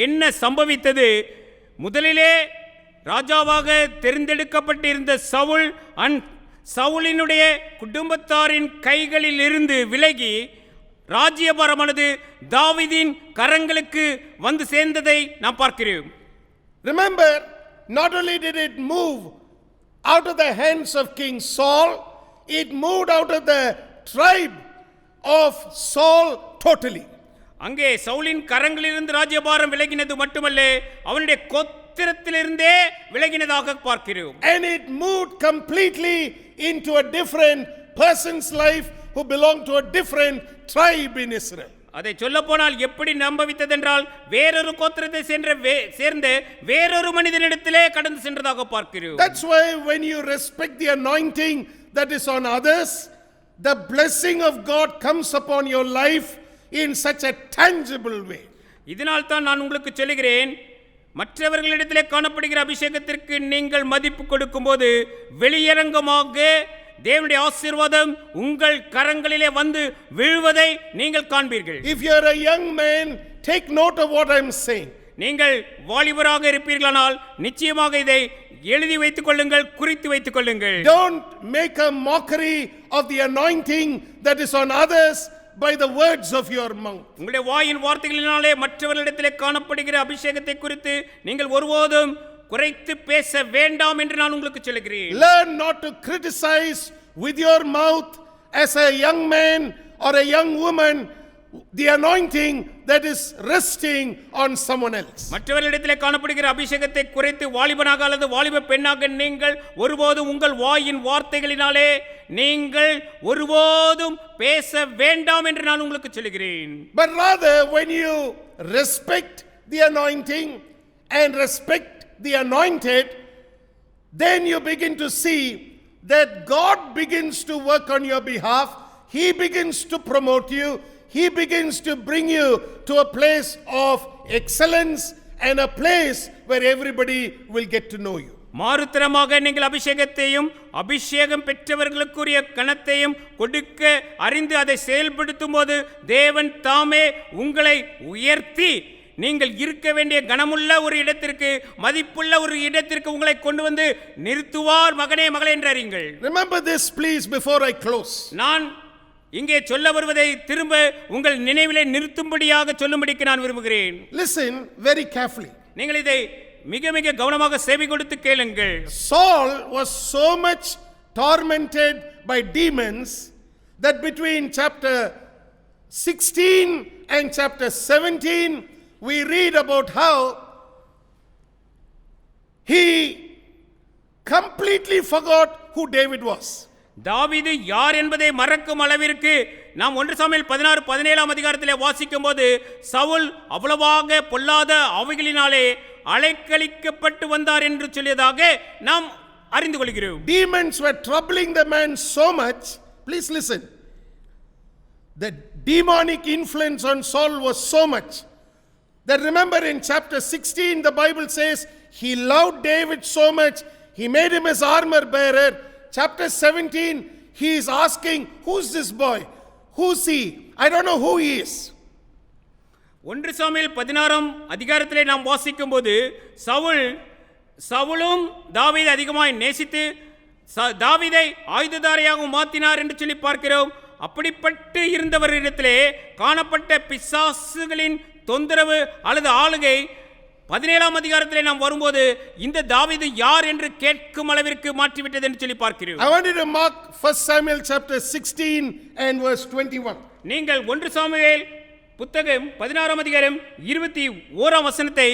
Speaker 2: என்ன சம்பவித்தது, முதலிலே ராஜாவாக தெரிந்தெடுக்கப்பட்டிருந்த சவுலினுடைய குடும்பத்தாரின் கைகளில் இருந்து விலகி ராஜ்யபாரமானது தாவீதின் கரங்களுக்கு வந்து சேர்ந்ததை நாம் பார்க்கிறோம்.
Speaker 1: Remember, not only did it move out of the hands of King Saul, it moved out of the tribe of Saul totally.
Speaker 2: அங்கே சவுலின் கரங்களிலிருந்து ராஜ்யபாரம் விலகினது மட்டுமல்ல, அவனுடைய கோத்திரத்திலிருந்தே விலகினதாக பார்க்கிறோம்.
Speaker 1: And it moved completely into a different person's life who belonged to a different tribe in Israel.
Speaker 2: அதை சொல்ல போனால் எப்படி நம்பவித்ததென்றால் வேறொரு கோத்திரத்தை சேர்ந்த வேறொரு மனிதனிடத்திலே கடந்து சென்றதாக பார்க்கிறோம்.
Speaker 1: That's why when you respect the anointing that is on others, the blessing of God comes upon your life in such a tangible way.
Speaker 2: இதனால் தான் நான் உங்களுக்கு சொல்கிறேன், மற்றவர்களிடத்திலே காணப்படுகிற அபிஷேகத்திற்கு நீங்கள் மதிப்பு கொடுக்கும்போது வெளியரங்கமாக தேவனுடைய ஆசீர்வாதம் உங்கள் கரங்களிலே வந்து விழுவதை நீங்கள் காண்பீர்கள்.
Speaker 1: If you are a young man, take note of what I am saying.
Speaker 2: நீங்கள் வாலிபராக இருப்பீர்களானால் நிச்சயமாக இதை எழுதி வைத்துக் கொள்ளுங்கள், குறித்து வைத்துக் கொள்ளுங்கள்.
Speaker 1: Don't make a mockery of the anointing that is on others by the words of your mouth.
Speaker 2: உங்களுடைய வாயின் வார்த்தைகளினாலே மற்றவர்களிடத்திலே காணப்படுகிற அபிஷேகத்தை குறித்து நீங்கள் ஒருபோதும் குறைத்து பேச வேண்டாம் என்று நான் உங்களுக்கு சொல்கிறேன்.
Speaker 1: Learn not to criticize with your mouth as a young man or a young woman the anointing that is resting on someone else.
Speaker 2: மற்றவர்களிடத்திலே காணப்படுகிற அபிஷேகத்தை குறைத்து வாலிபனாக அல்லது வாலிப பெண்ணாக நீங்கள் ஒருபோதும் உங்கள் வாயின் வார்த்தைகளினாலே நீங்கள் ஒருபோதும் பேச வேண்டாம் என்று நான் உங்களுக்கு சொல்கிறேன்.
Speaker 1: But rather, when you respect the anointing and respect the anointed, then you begin to see that God begins to work on your behalf. He begins to promote you. He begins to bring you to a place of excellence and a place where everybody will get to know you.
Speaker 2: மாறுத்தரமாக நீங்கள் அபிஷேகத்தையும் அபிஷேகம் பெற்றவர்களுக்குரிய கணத்தையும் கொடுக்க அறிந்து அதை செயல்படுத்தும் போது தேவன் தாமே உங்களை உயர்த்தி நீங்கள் இருக்க வேண்டிய கனமுள்ள ஒரு இடத்திற்கு, மதிப்புள்ள ஒரு இடத்திற்கு உங்களை கொண்டு வந்து நிறுத்துவார். மகனே, மகளே என்று அறியுங்கள்.
Speaker 1: Remember this please before I close.
Speaker 2: நான் இங்கே சொல்ல வருவதை திரும்ப உங்கள் நினைவிலே நிறுத்தும்படியாக சொல்லும்படிக்கு நான் விரும்புகிறேன்.
Speaker 1: Listen very carefully.
Speaker 2: நீங்கள் இதை மிக மிக கவனமாக செவி கொடுத்து கேளுங்கள்.
Speaker 1: Saul was so much tormented by demons that between chapter 16 and chapter 17 we read about how he completely forgot who David was.
Speaker 2: தாவீது யார் என்பதை மறக்கும் அளவிற்கு நாம் 1 சாமுவேல் 16-17 அதிகாரத்திலே வாசிக்கும் போது சவுல் அவ்வளவாக பொல்லாத ஆவிகளினாலே அலைக்கழிக்கப்பட்டு வந்தார் என்று சொல்லியதாக நாம் அறிந்து கொள்கிறோம்.
Speaker 1: Demons were troubling the man so much. Please listen. The demonic influence on Saul was so much that, remember, in chapter 16 the Bible says he loved David so much he made him his armor bearer. Chapter 17 he is asking, who's this boy? Who's he? I don't know who he is.
Speaker 2: 1 Samuel 16ஆம் அதிகாரத்திலே நாம் வாசிக்கும் போது சவுலும் தாவீதை அதிகமாய் நேசித்து தாவீதை ஆயுததாரியாக மாற்றினார் என்று சொல்லி பார்க்கிறோம். அப்படிப்பட்டு இருந்தவரிடத்திலே காணப்பட்ட பிசாசுகளின் தொந்தரவு அல்லது ஆளுகை 17ஆம் அதிகாரத்திலே நாம் வரும்போது இந்த தாவீது யார் என்று கேட்கும் அளவிற்கு மாற்றிவிட்டது என்று சொல்லி பார்க்கிறோம்.
Speaker 1: I want you to mark 1 Samuel chapter 16 and verse 21.
Speaker 2: நீங்கள் 1 சாமுவேல் புத்தகம் 16ஆம் அதிகாரம் 21ஆம் வசனத்தை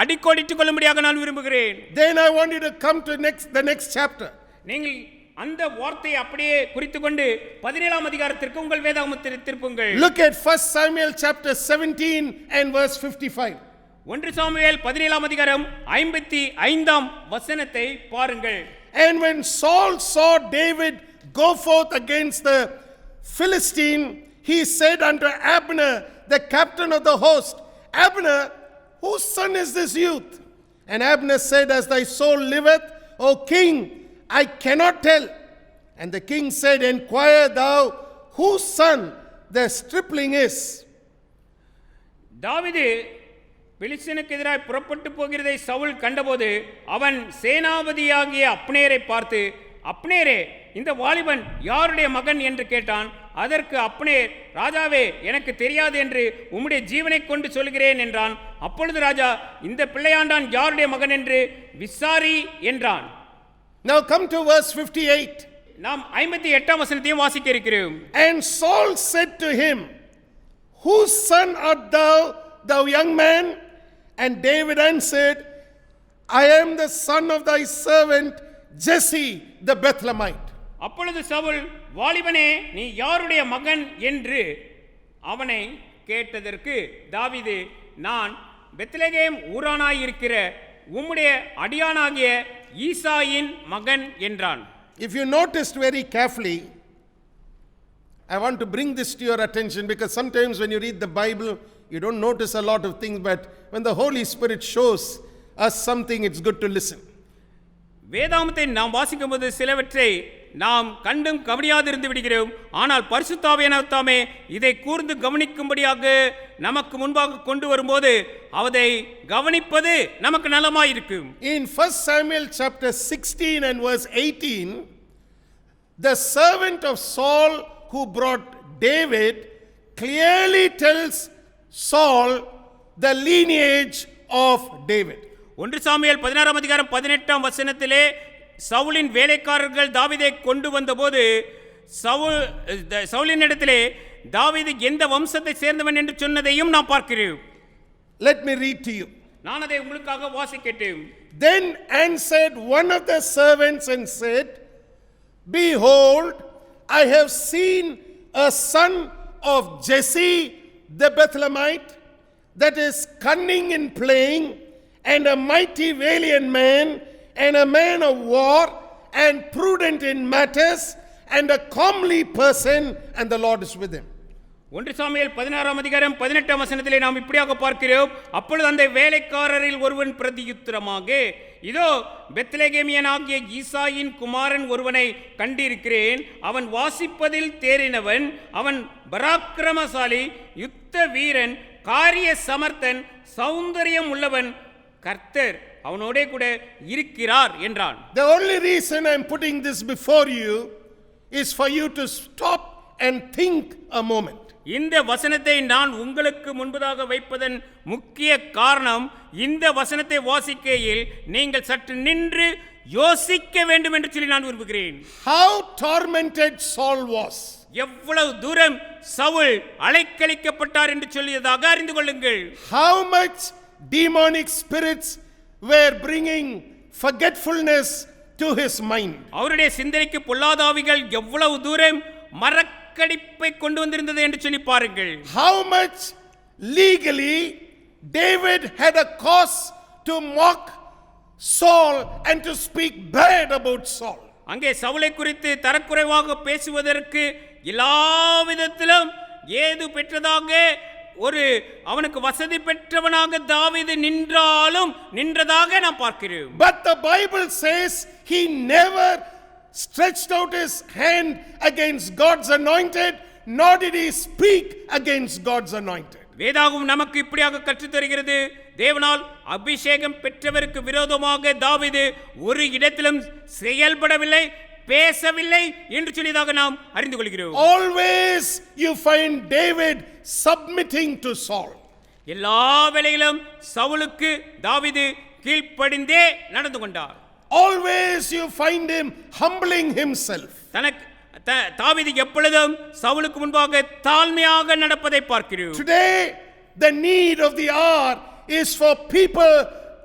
Speaker 2: அடிக்கோடிட்டுக் கொள்ளும்படியாக நான் விரும்புகிறேன்.
Speaker 1: Then I want you to come to the next chapter.
Speaker 2: நீங்கள் அந்த வார்த்தையை அப்படியே குறித்துக்கொண்டு 17ஆம் அதிகாரத்திற்கு உங்கள் வேதாகமத்தை திருப்புங்கள்.
Speaker 1: Look at 1 Samuel chapter 17 and verse 55.
Speaker 2: 1 Samuel 17ஆம் அதிகாரம் 55ஆம் வசனத்தை பாருங்கள்.
Speaker 1: And when Saul saw David go forth against the Philistine, he said unto Abner, the captain of the host, Abner, whose son is this youth? And Abner said, as thy soul liveth, O king, I cannot tell. And the king said, inquire thou whose son the stripling is.
Speaker 2: தாவீது பெலிஸ்தீனுக்கு எதிராய் புறப்பட்டு போகிறதை சவுல் கண்டபோது அவன் சேனாபதியாகிய அப்னேரை பார்த்து, அப்னேரே, இந்த வாலிபன் யாருடைய மகன் என்று கேட்டான். அதற்கு அப்னேர், ராஜாவே, எனக்கு தெரியாது என்று உம்முடைய ஜீவனை கொண்டு சொல்கிறேன் என்றான். அப்பொழுது ராஜா, இந்த பிள்ளையாண்டான் யாருடைய மகன் என்று விசாரி என்றான்.
Speaker 1: Now come to verse 58.
Speaker 2: நாம் 58ஆம் வசனத்தையும் வாசிக்க இருக்கிறோம்.
Speaker 1: And Saul said to him, whose son art thou, thou young man? And David answered, I am the son of thy servant Jesse the Bethlehemite.
Speaker 2: அப்பொழுது சவுல், வாலிபனே, நீ யாருடைய மகன் என்று அவனை கேட்டதற்கு தாவீது, நான் பெத்லகேம் ஊரானாய் இருக்கிற உம்முடைய அடியானாகிய ஈசாயின் மகன் என்றான்.
Speaker 1: If you noticed very carefully, I want to bring this to your attention because sometimes when you read the Bible, you don't notice a lot of things, but when the Holy Spirit shows us something, it's good to listen.
Speaker 2: வேதாகமத்தை நாம் வாசிக்கும் போது சிலவற்றை நாம் கண்டும் கவனியாதிருந்து விடுகிறோம். ஆனால் பரிசுத்த ஆவியானவர் தாமே இதை கூர்ந்து கவனிக்கும்படியாக நமக்கு முன்பாக கொண்டு வரும்போது அதை கவனிப்பது நமக்கு நலமாயிருக்கும்.
Speaker 1: In 1 Samuel chapter 16 and verse 18, the servant of Saul who brought David clearly tells Saul the lineage of David.
Speaker 2: 1 Samuel 16ஆம் அதிகாரம் 18ஆம் வசனத்திலே சவுலின் வேலைக்காரர்கள் தாவீதை கொண்டு வந்தபோது சவுலின் இடத்திலே தாவீது எந்த வம்சத்தை சேர்ந்தவன் என்று சொன்னதையும் நாம் பார்க்கிறோம்.
Speaker 1: Let me read to you.
Speaker 2: நான் அதை உங்களுக்காக வாசிக்கட்டும்.
Speaker 1: Then answered one of the servants and said, behold, I have seen a son of Jesse the Bethlehemite, that is cunning in playing, and a mighty valiant man, and a man of war, and prudent in matters, and a comely person, and the Lord is with him.
Speaker 2: 1 Samuel 16ஆம் அதிகாரம் 18ஆம் வசனத்திலே நாம் இப்படியாக பார்க்கிறோம். அப்பொழுது அந்த வேலைக்காரரில் ஒருவன் பிரதியுத்தரமாக, இதோ பெத்லகேமியனாகிய ஈசாயின் குமாரன் ஒருவனை கண்டிருக்கிறேன். அவன் வாசிப்பதில் தேறினவன், அவன் பராக்கிரமசாலி, யுத்த வீரன், காரிய சமர்த்தன், சௌந்தரியம் உள்ளவன், கர்த்தர் அவனோட கூட இருக்கிறார் என்றான்.
Speaker 1: The only reason I'm putting this before you is for you to stop and think a moment.
Speaker 2: இந்த வசனத்தை நான் உங்களுக்கு முன்பதாக வைப்பதன் முக்கிய காரணம், இந்த வசனத்தை வாசிக்கையில் நீங்கள் சற்று நின்று யோசிக்க வேண்டும் என்று சொல்லி நான் விரும்புகிறேன்.
Speaker 1: How tormented Saul was.
Speaker 2: எவ்வளவு தூரம் சவுல் அலைக்கழிக்கப்பட்டார் என்று சொல்லியதாக அறிந்து கொள்ளுங்கள்.
Speaker 1: How much demonic spirits were bringing forgetfulness to his mind.
Speaker 2: அவருடைய சிந்தனைக்கு பொல்லாத ஆவிகள் எவ்வளவு தூரம் மறக்கடிப்பை கொண்டு வந்திருந்தது என்று சொல்லி பாருங்கள்.
Speaker 1: How much legally David had a cause to mock Saul and to speak bad about Saul.
Speaker 2: அங்கே சவுலை குறித்து தரக்குறைவாக பேசுவதற்கு எல்லா விதத்திலும் ஏது பெற்றதாக ஒரு அவனுக்கு வசதி பெற்றவனாக தாவீது நின்றதாக நாம் பார்க்கிறோம்.
Speaker 1: But the Bible says he never stretched out his hand against God's anointed, nor did he speak against God's anointed.
Speaker 2: வேதாகமம் நமக்கு இப்படியாக கற்றுத் தருகிறது, தேவனால் அபிஷேகம் பெற்றவருக்கு விரோதமாக தாவீது ஒரு இடத்திலும் செயல்படவில்லை, பேசவில்லை என்று சொல்லியதாக நாம் அறிந்து கொள்கிறோம்.
Speaker 1: Always you find David submitting to Saul.
Speaker 2: எல்லா வேளையிலும் சவுலுக்கு தாவீது கீழ்ப்படிந்தே நடந்து கொண்டார்.
Speaker 1: Always you find him humbling himself.
Speaker 2: தாவீது எப்பொழுதும் சவுலுக்கு முன்பாக தாழ்மையாக நடப்பதை பார்க்கிறோம்.
Speaker 1: Today the need of the hour is for people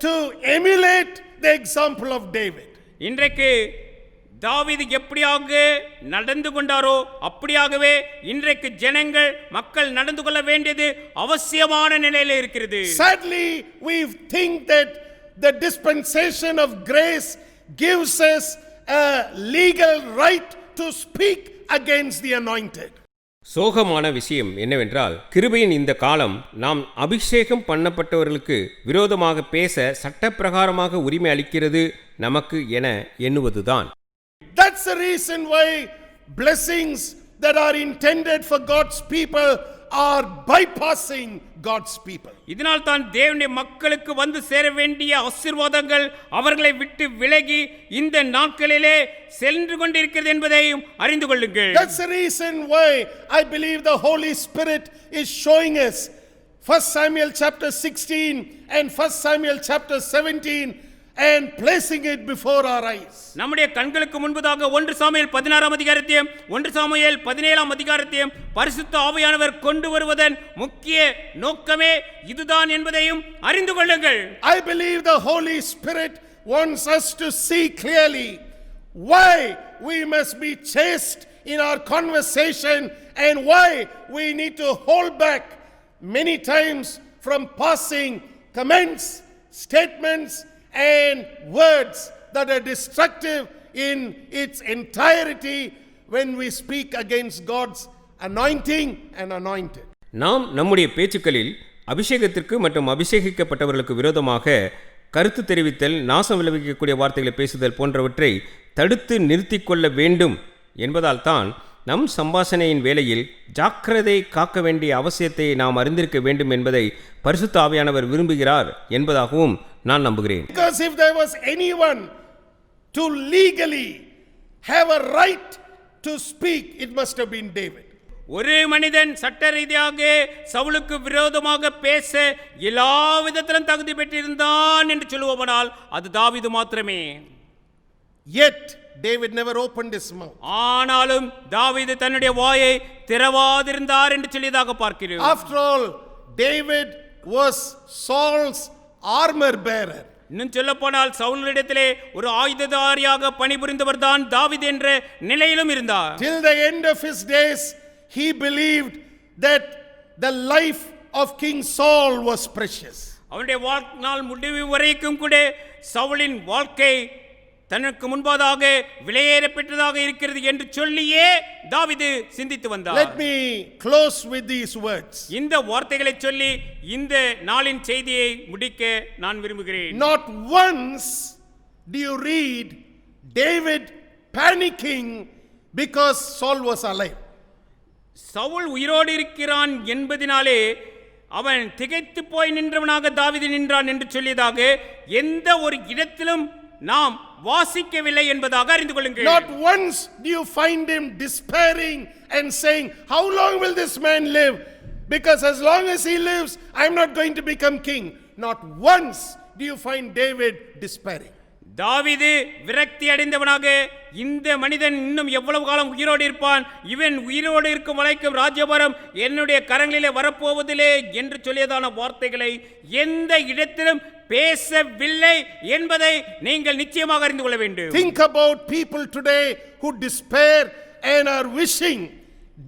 Speaker 1: to emulate the example of David.
Speaker 2: இன்றைக்கு தாவீது எப்படியாக நடந்து கொண்டாரோ அப்படியாகவே இன்றைக்கு ஜனங்கள் மக்கள் நடந்து கொள்ள வேண்டியது அவசியமான நிலையில் இருக்கிறது.
Speaker 1: Sadly we think that the dispensation of grace gives us a legal right to speak against the anointed.
Speaker 2: சோகமான விஷயம் என்னவென்றால், கிருபையின் இந்த காலம் நாம் அபிஷேகம் பண்ணப்பட்டவர்களுக்கு விரோதமாக பேச சட்டப்பிரகாரமாக உரிமை அளிக்கிறது நமக்கு என எண்ணுவதுதான்.
Speaker 1: That's the reason why blessings that are intended for God's people are bypassing God's people.
Speaker 2: இதனால் தான் தேவனுடைய மக்களுக்கு வந்து சேர வேண்டிய ஆசீர்வாதங்கள் அவர்களை விட்டு விலகி இந்த நாட்களிலே சென்று கொண்டிருக்கிறது என்பதையும் அறிந்து கொள்ளுங்கள்.
Speaker 1: That's the reason why I believe the Holy Spirit is showing us 1 Samuel chapter 16 and 1 Samuel chapter 17 and placing it before our eyes.
Speaker 2: நம்முடைய கண்களுக்கு முன்பதாக 1 சாமுவேல் 16ஆம் அதிகாரத்தையும் 1 சாமுவேல் 17ஆம் அதிகாரத்தையும் பரிசுத்த ஆவியானவர் கொண்டு வருவதன் முக்கிய நோக்கமே இதுதான் என்பதையும் அறிந்து கொள்ளுங்கள்.
Speaker 1: I believe the Holy Spirit wants us to see clearly why we must be chaste in our conversation and why we need to hold back many times from passing comments, statements and words that are destructive in its entirety when we speak against God's anointing and anointed.
Speaker 2: நாம் நம்முடைய பேச்சுக்களில் அபிஷேகத்திற்கு மற்றும் அபிஷேகிக்கப்பட்டவர்களுக்கு விரோதமாக கருத்து தெரிவித்தல், நாசம் விளைவிக்கக்கூடிய வார்த்தைகளை பேசுதல் போன்றவற்றை தடுத்து நிறுத்திக் கொள்ள வேண்டும் என்பதால் தான் நம் சம்பாஷணையின் வேளையில் ஜாக்கிரதை காக்க வேண்டிய அவசியத்தை நாம் அறிந்திருக்க வேண்டும் என்பதை பரிசுத்த ஆவியானவர் விரும்புகிறார் என்பதாகவும் நான் நம்புகிறேன்.
Speaker 1: Because if there was anyone to legally have a right to speak, it must have been David.
Speaker 2: ஒரு மனிதன் சட்ட ரீதியாக சவுலுக்கு விரோதமாக பேச எல்லா விதத்திலும் தகுதி பெற்றிருந்தான் என்று சொல்லுவோமானால் அது தாவீது மாத்திரமே.
Speaker 1: Yet David never opened his mouth.
Speaker 2: ஆனாலும் தாவீது தன்னுடைய வாயை திறவாதிருந்தார் என்று சொல்லியதாக பார்க்கிறோம்.
Speaker 1: After all, David was Saul's armor bearer.
Speaker 2: இன்னும் சொல்ல போனால் சவுலிடத்திலே ஒரு ஆயுததாரியாக பணிபுரிந்தவர் தான் தாவீது என்ற நிலையிலும் இருந்தார்.
Speaker 1: Till the end of his days, he believed that the life of King Saul was precious.
Speaker 2: அவனுடைய வாழ்நாள் முடிவு வரைக்கும் கூட சவுலின் வாழ்க்கை தனக்கு முன்பாக விலையேறப்பட்டதாக இருக்கிறது என்று சொல்லியே தாவீது சிந்தித்து வந்தார்.
Speaker 1: Let me close with these words.
Speaker 2: இந்த வார்த்தைகளை சொல்லி இந்த நாளின் செய்தியை முடிக்க நான் விரும்புகிறேன்.
Speaker 1: Not once do you read David panicking because Saul was alive.
Speaker 2: Saul உயிரோடு இருக்கிறான் என்பதினாலே அவன் திகைத்து போய் நின்றவனாக தாவீது நின்றான் என்று சொல்லியதாக எந்த ஒரு இடத்திலும் நாம் வாசிக்கவில்லை என்பதாக அறிந்து கொள்ளுங்கள்.
Speaker 1: Not once do you find him despairing and saying, how long will this man live? Because as long as he lives, I'm not going to become king. Not once do you find David despairing.
Speaker 2: தாவீது விரக்தி அடைந்தவனாக இந்த மனிதன் இன்னும் எவ்வளவு காலம் உயிரோடு இருப்பான், இவன் உயிரோடு இருக்கும் வரைக்கும் ராஜ்யபாரம் என்னுடைய கரங்களிலே வரப்போவதில்லை என்று சொல்லியதான வார்த்தைகளை எந்த இடத்திலும் பேசவில்லை என்பதை நீங்கள் நிச்சயமாக அறிந்து கொள்ள வேண்டும்.
Speaker 1: Think about people today who despair and are wishing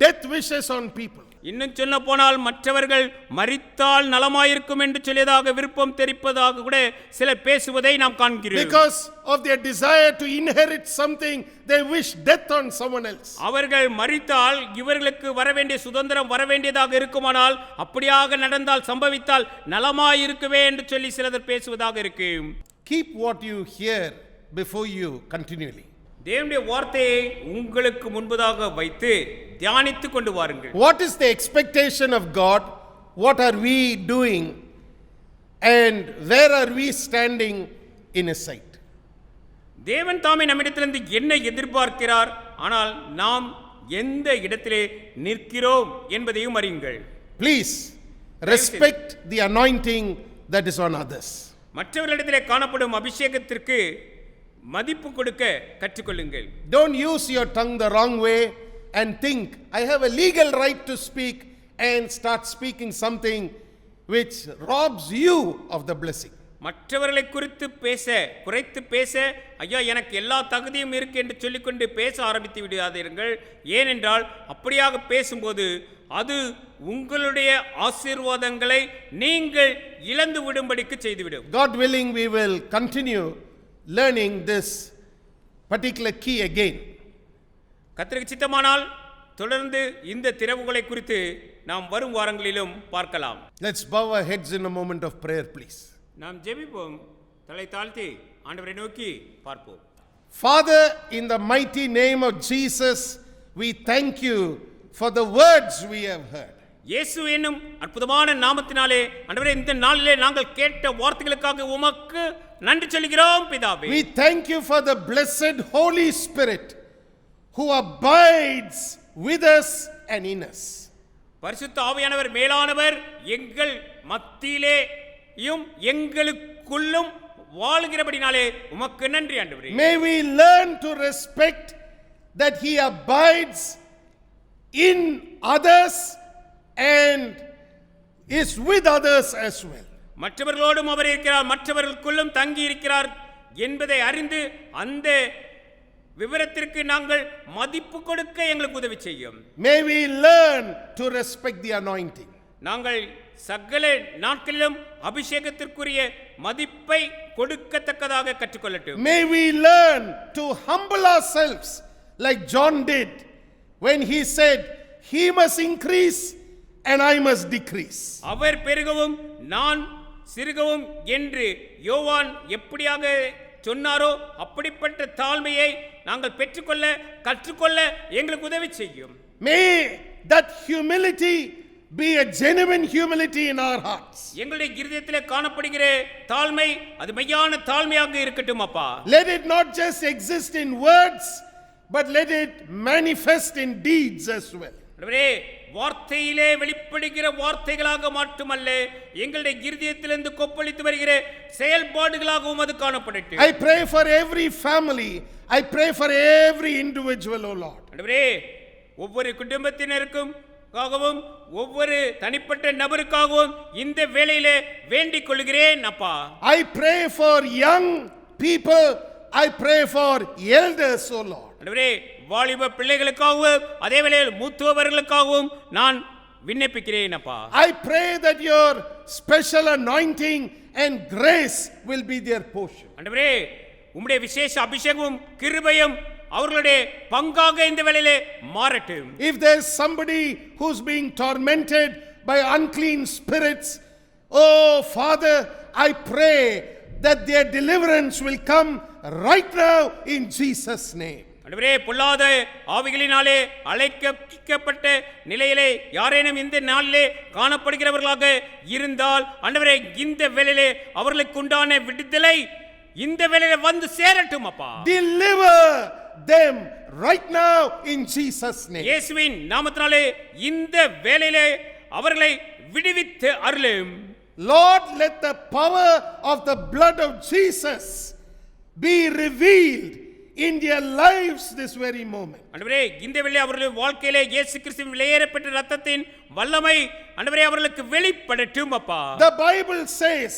Speaker 1: death wishes on people.
Speaker 2: இன்னும் சொல்ல போனால் மற்றவர்கள் மரித்தால் நலமாயிருக்கும் என்று சொல்லியதாக விருப்பம் தெரிப்பதாக கூட சிலர் பேசுவதை நாம் காண்கிறோம்.
Speaker 1: Because of their desire to inherit something, they wish death on someone else.
Speaker 2: அவர்கள் மரித்தால் இவர்களுக்கு வர வேண்டிய சுதந்திரம் வர வேண்டியதாக இருக்குமானால் அப்படியாக நடந்தால் சம்பவித்தால் நலமாயிருக்குவே என்று சொல்லி சிலர் பேசுவதாக இருக்கு.
Speaker 1: Keep what you hear before you continually.
Speaker 2: தேவனுடைய வார்த்தையை உங்களுக்கு முன்பதாக வைத்து தியானித்துக் கொண்டு வாருங்கள்.
Speaker 1: What is the expectation of God? What are we doing? And where are we standing in His sight?
Speaker 2: தேவன் தாமே நம்மிடத்திலிருந்து என்ன எதிர்பார்க்கிறார், ஆனால் நாம் எந்த இடத்திலே நிற்கிறோம் என்பதையும் அறியுங்கள்.
Speaker 1: Please respect the anointing that is on others.
Speaker 2: மற்றவர்களிடத்திலே காணப்படும் அபிஷேகத்திற்கு மதிப்பு கொடுக்க கற்றுக்கொள்ளுங்கள்.
Speaker 1: Don't use your tongue the wrong way and think I have a legal right to speak and start speaking something which robs you of the blessing.
Speaker 2: மற்றவர்களை குறித்து பேச, குறைத்து பேச, ஐயா எனக்கு எல்லா தகுதியும் இருக்கு என்று சொல்லிக்கொண்டு பேச ஆரம்பித்து விடாதீர்கள். ஏனென்றால் அப்படியாக பேசும்போது அது உங்களுடைய ஆசீர்வாதங்களை நீங்கள் இழந்து விடும்படிக்கு செய்துவிடும்.
Speaker 1: God willing, we will continue learning this particular key again.
Speaker 2: கர்த்தருக்கு சித்தமானால் தொடர்ந்து இந்த திறவுகளை குறித்து நாம் வரும் வாரங்களிலும் பார்க்கலாம்.
Speaker 1: Let's bow our heads in a moment of prayer, please.
Speaker 2: நாம் ஜெபிப்போம். தலை தாழ்த்தி ஆண்டவரை நோக்கி பார்ப்போம்.
Speaker 1: Father, in the mighty name of Jesus, we thank you for the words we have heard.
Speaker 2: இயேசு என்னும் அற்புதமான நாமத்தினாலே ஆண்டவரே இந்த நாளிலே நாங்கள் கேட்ட வார்த்தைகளுக்காக உமக்கு நன்றி சொல்கிறோம் பிதாவே.
Speaker 1: We thank you for the blessed Holy Spirit who abides with us and in us.
Speaker 2: பரிசுத்த ஆவியானவர் மேலானவர் எங்கள் மத்தியிலேயும் எங்களுக்குள்ளும் வாழ்கிறபடினாலே உமக்கு நன்றி ஆண்டவரே.
Speaker 1: May we learn to respect that he abides in others and is with others as well.
Speaker 2: மற்றவர்களோடும் அவர் இருக்கிறார், மற்றவர்களுக்குள்ளும் தங்கி இருக்கிறார் என்பதை அறிந்து அந்த விவரத்திற்கு நாங்கள் மதிப்பு கொடுக்க எங்களுக்கு உதவி செய்யும்.
Speaker 1: May we learn to respect the anointing.
Speaker 2: நாங்கள் சகல நாட்களிலும் அபிஷேகத்திற்குரிய மதிப்பை கொடுக்கத்தக்கதாக கற்றுக்கொள்ளட்டும்.
Speaker 1: May we learn to humble ourselves like John did when he said, he must increase and I must decrease.
Speaker 2: அவர் பெருகவும் நான் சிறுகவும் என்று யோவான் எப்படியாக சொன்னாரோ அப்படிப்பட்ட தாழ்மையை நாங்கள் பெற்றுக்கொள்ள கற்றுக்கொள்ள எங்களுக்கு உதவி செய்யும்.
Speaker 1: May that humility be a genuine humility in our hearts.
Speaker 2: எங்களுடைய இருதயத்திலே காணப்படுகிற தாழ்மை அது மெய்யான தாழ்மையாக இருக்கட்டும் அப்பா.
Speaker 1: Let it not just exist in words, but let it manifest in deeds as well.
Speaker 2: வார்த்தையிலே வெளிப்படுகிற வார்த்தைகளாக மட்டுமல்ல எங்களுடைய இருதயத்திலிருந்து கொப்பளித்து வருகிற செயல்பாடுகளாகவும் அது காணப்படட்டும்.
Speaker 1: I pray for every family. I pray for every individual, O Lord.
Speaker 2: ஆண்டவரே ஒவ்வொரு குடும்பத்தினருக்கும் ஒவ்வொரு தனிப்பட்ட நபருக்காகவும் இந்த வேளையிலே வேண்டிக் கொள்கிறேன் அப்பா.
Speaker 1: I pray for young people. I pray for elders, O Lord.
Speaker 2: ஆண்டவரே வாலிப பிள்ளைகளுக்காகவும் அதே வேளையில் மூத்தவர்களுக்காகவும் நான் விண்ணப்பிக்கிறேன் அப்பா.
Speaker 1: I pray that your special anointing and grace will be their portion.
Speaker 2: ஆண்டவரே உம்முடைய விசேஷ அபிஷேகமும் கிருபையும் அவர்களுடைய பங்காக இந்த வேளையிலே மாறட்டும்.
Speaker 1: If there's somebody who's being tormented by unclean spirits, oh Father, I pray that their deliverance will come right now in Jesus' name.
Speaker 2: ஆண்டவரே பொல்லாத ஆவிகளினாலே அழைக்கப்பட்ட நிலையிலே யாரேனும் இந்த நாளிலே காணப்படுகிறவர்களாக இருந்தால் ஆண்டவரே இந்த வேளையிலே அவர்களுக்கு உண்டான விடுதலை இந்த வேளையிலே வந்து சேரட்டும் அப்பா.
Speaker 1: Deliver them right now in Jesus' name.
Speaker 2: இயேசுவின் நாமத்தினாலே இந்த வேளையிலே அவர்களை விடுவித்து அருளும்.
Speaker 1: Lord, let the power of the blood of Jesus be revealed in their lives this very moment.
Speaker 2: ஆண்டவரே இந்த வேளையிலே அவர்களுடைய வாழ்க்கையிலே இயேசு கிறிஸ்துவின் விலையேறப்பட்ட இரத்தத்தின் வல்லமை ஆண்டவரே அவர்களுக்கு வெளிப்படட்டும் அப்பா.
Speaker 1: The Bible says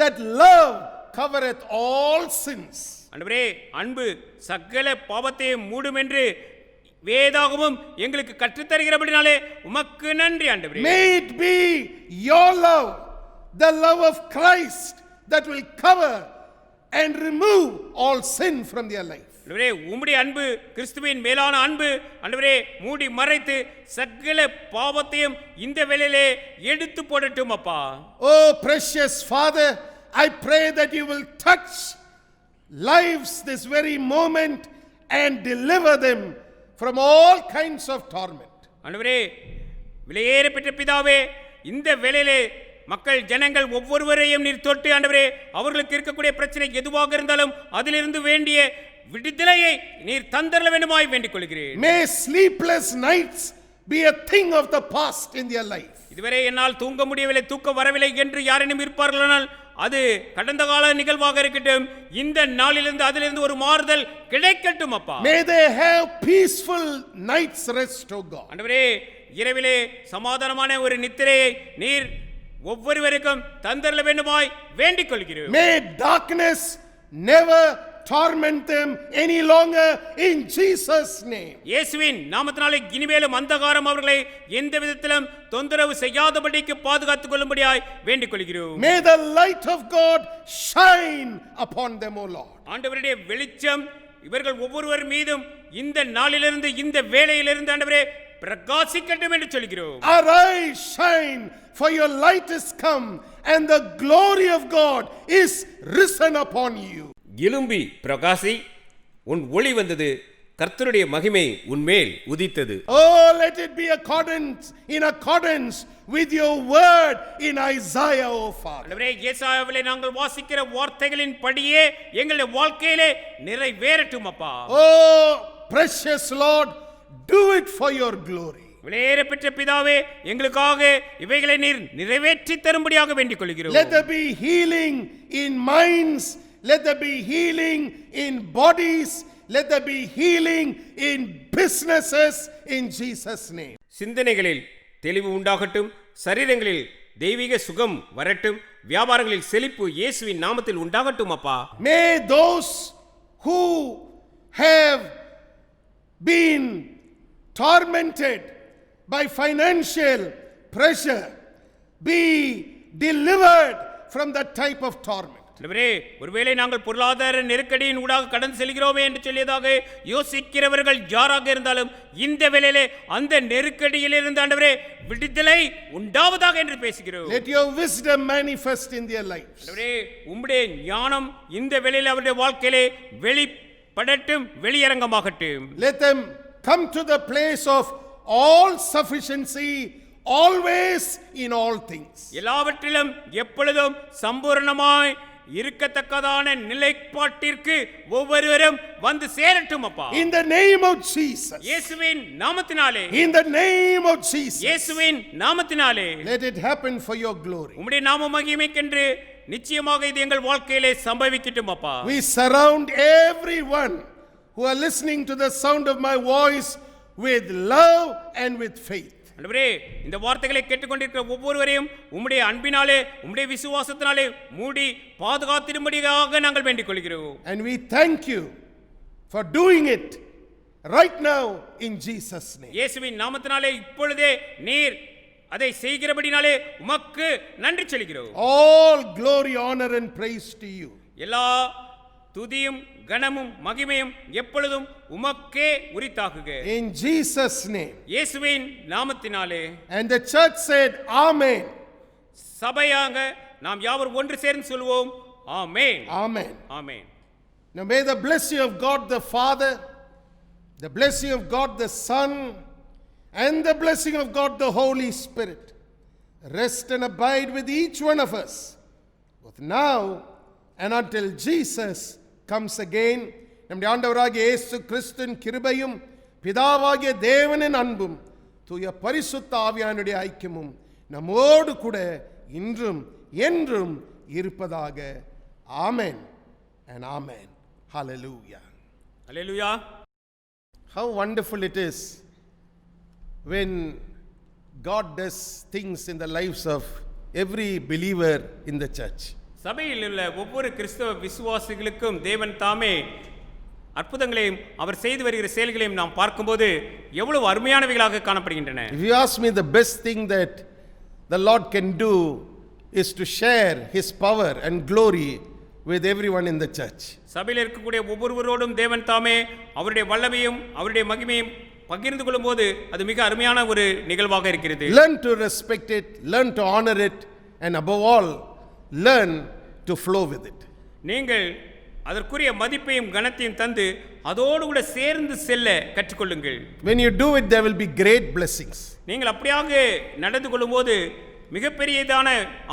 Speaker 1: that love covereth all sins.
Speaker 2: ஆண்டவரே அன்பு சகல பாவத்தையும் மூடும் என்று வேதாகமும் எங்களுக்கு கற்றுத் தருகிறபடினாலே உமக்கு நன்றி ஆண்டவரே.
Speaker 1: May it be your love, the love of Christ, that will cover and remove all sin from their life.
Speaker 2: ஆண்டவரே உம்முடைய அன்பு கிறிஸ்துவின் மேலான அன்பு ஆண்டவரே மூடி மறைத்து சகல பாவத்தையும் இந்த வேளையிலே எடுத்து போடட்டும் அப்பா.
Speaker 1: Oh precious Father, I pray that you will touch lives this very moment and deliver them from all kinds of torment.
Speaker 2: ஆண்டவரே, விலையேற பெற்ற பிதாவே, இந்த வேளையிலே மக்கள் ஜனங்கள் ஒவ்வொருவரையும் நீர் தொட்டு ஆண்டவரே, அவர்களுக்கு இருக்கக்கூடிய பிரச்சனை எதுவாக இருந்தாலும் அதிலிருந்து வேண்டிய விடுதலையை நீர் தந்தரல வேண்டுமாய் வேண்டிக் கொள்கிறேன்.
Speaker 1: May sleepless nights be a thing of the past in their life.
Speaker 2: இதுவரை என்னால் தூங்க முடியவில்லை, தூக்கம் வரவில்லை என்று யாரேனும் இருப்பார்களானால் அது கடந்த கால நிகழ்வாக இருக்கட்டும். இந்த நாளிலிருந்து அதிலிருந்து ஒரு மாறுதல் கிடைக்கட்டும் அப்பா.
Speaker 1: May they have peaceful night's rest, O God.
Speaker 2: ஆண்டவரே, இரவிலே சமாதானமான ஒரு நித்திரையை நீர் ஒவ்வொருவருக்கும் தந்தரல வேண்டுமாய் வேண்டிக் கொள்கிறேன்.
Speaker 1: May darkness never torment them any longer in Jesus' name.
Speaker 2: இயேசுவின் நாமத்தினாலே இனிமேலும் அந்தகாரம் அவர்களை எந்த விதத்திலும் தொந்தரவு செய்யாதபடிக்கு பாதுகாத்துக் கொள்ளும்படியாய் வேண்டிக் கொள்கிறோம்.
Speaker 1: May the light of God shine upon them, O Lord.
Speaker 2: ஆண்டவருடைய வெளிச்சம் இவர்கள் ஒவ்வொருவர் மீதும் இந்த நாளிலிருந்து இந்த வேளையிலிருந்து ஆண்டவரே பிரகாசிக்கட்டும் என்று சொல்கிறோம்.
Speaker 1: Arise, shine, for your light is come, and the glory of God is risen upon you.
Speaker 2: எழும்பி பிரகாசி, உன் ஒளி வந்தது, கர்த்தருடைய மகிமை உன்மேல் உதித்தது.
Speaker 1: Oh, let it be in accordance with your word in Isaiah, O Father.
Speaker 2: ஆண்டவரே, ஏசாயாவிலே நாங்கள் வாசிக்கிற வார்த்தைகளின் படியே எங்களுடைய வாழ்க்கையிலே நிறைவேறட்டும் அப்பா.
Speaker 1: Oh, precious Lord, do it for your glory.
Speaker 2: விலையேற பெற்ற பிதாவே, எங்களுக்காக இவைகளை நீர் நிறைவேற்றி தரும்படியாக வேண்டிக் கொள்கிறோம்.
Speaker 1: Let there be healing in minds, let there be healing in bodies, let there be healing in businesses in Jesus' name.
Speaker 2: சிந்தனைகளில் தெளிவு உண்டாகட்டும், சரீரங்களில் தெய்வீக சுகம் வரட்டும், வியாபாரங்களில் செழிப்பு இயேசுவின் நாமத்தில் உண்டாகட்டும் அப்பா.
Speaker 1: May those who have been tormented by financial pressure be delivered from that type of torment.
Speaker 2: ஆண்டவரே, ஒருவேளை நாங்கள் பொருளாதார நெருக்கடியின் ஊடாக கடந்து செல்கிறோமே என்று சொல்லியதாக யோசிக்கிறவர்கள் யாராக இருந்தாலும் இந்த வேளையிலே அந்த நெருக்கடியிலிருந்து ஆண்டவரே விடுதலை உண்டாவதாக என்று பேசுகிறோம்.
Speaker 1: Let your wisdom manifest in their lives.
Speaker 2: ஆண்டவரே, உம்முடைய ஞானம் இந்த வேளையிலே அவருடைய வாழ்க்கையிலே வெளிப்படட்டும், வெளியரங்கமாகட்டும்.
Speaker 1: Let them come to the place of all sufficiency, always in all things.
Speaker 2: எல்லாவற்றிலும் எப்பொழுதும் சம்பூர்ணமாய் இருக்கத்தக்கதான நிலைப்பாட்டிற்கு ஒவ்வொருவரும் வந்து சேரட்டும் அப்பா.
Speaker 1: In the name of Jesus.
Speaker 2: இயேசுவின் நாமத்தினாலே.
Speaker 1: In the name of Jesus.
Speaker 2: இயேசுவின் நாமத்தினாலே.
Speaker 1: Let it happen for your glory.
Speaker 2: உம்முடைய நாம மகிமைக்கென்று நிச்சயமாக இது எங்கள் வாழ்க்கையிலே சம்பவிக்கட்டும் அப்பா.
Speaker 1: We surround everyone who are listening to the sound of my voice with love and with faith.
Speaker 2: ஆண்டவரே, இந்த வார்த்தைகளை கேட்டுக்கொண்டிருக்கிற ஒவ்வொருவரையும் உம்முடைய அன்பினாலே உம்முடைய விசுவாசத்தினாலே மூடி பாதுகாத்திடும்படியாக நாங்கள் வேண்டிக் கொள்கிறோம்.
Speaker 1: And we thank you for doing it right now in Jesus' name.
Speaker 2: இயேசுவின் நாமத்தினாலே இப்பொழுதே நீர் அதை செய்கிறபடினாலே உமக்கு நன்றி சொல்கிறோம்.
Speaker 1: All glory, honor and praise to you.
Speaker 2: எல்லா துதியும் கனமும் மகிமையும் எப்பொழுதும் உமக்கே உரித்தாகுக.
Speaker 1: In Jesus' name.
Speaker 2: இயேசுவின் நாமத்தினாலே.
Speaker 1: And the church said, Amen.
Speaker 2: சபையாக நாம் யாவர் ஒன்று சேர்ந்து சொல்வோம், ஆமென்.
Speaker 1: Amen.
Speaker 2: Amen.
Speaker 1: Now may the blessing of God the Father, the blessing of God the Son, and the blessing of God the Holy Spirit rest and abide with each one of us, both now and until Jesus comes again. நம்முடைய ஆண்டவராகிய இயேசு கிறிஸ்துவின் கிருபையும் பிதாவாகிய தேவனின் அன்பும் தூய பரிசுத்த ஆவியானுடைய ஐக்கியமும் நம்மோடு கூட இன்றும் என்றும் இருப்பதாக. ஆமென் and amen. Hallelujah.
Speaker 2: Hallelujah.
Speaker 1: How wonderful it is when God does things in the lives of every believer in the church.
Speaker 2: சபையில் உள்ள ஒவ்வொரு கிறிஸ்தவ விசுவாசிகளுக்கும் தேவன் தாமே அற்புதங்களையும் அவர் செய்து வருகிற செயல்களையும் நாம் பார்க்கும்போது எவ்வளவு அருமையானவைகளாக காணப்படுகின்றன.
Speaker 1: If you ask me, the best thing that the Lord can do is to share his power and glory with everyone in the church.
Speaker 2: சபையில் இருக்கக்கூடிய ஒவ்வொருவரோடும் தேவன் தாமே அவருடைய வல்லமையும் அவருடைய மகிமையும் பகிர்ந்து கொள்ளும்போது அது மிக அருமையான ஒரு நிகழ்வாக இருக்கிறது.
Speaker 1: Learn to respect it, learn to honor it, and above all learn to flow with it.
Speaker 2: நீங்கள் அதற்குரிய மதிப்பையும் கனத்தையும் தந்து அதோடு கூட சேர்ந்து செல்ல கற்றுக்கொள்ளுங்கள்.
Speaker 1: When you do it, there will be great blessings.
Speaker 2: நீங்கள் அப்படியாக நடந்து கொள்ளும்போது மிகப்பெரியதான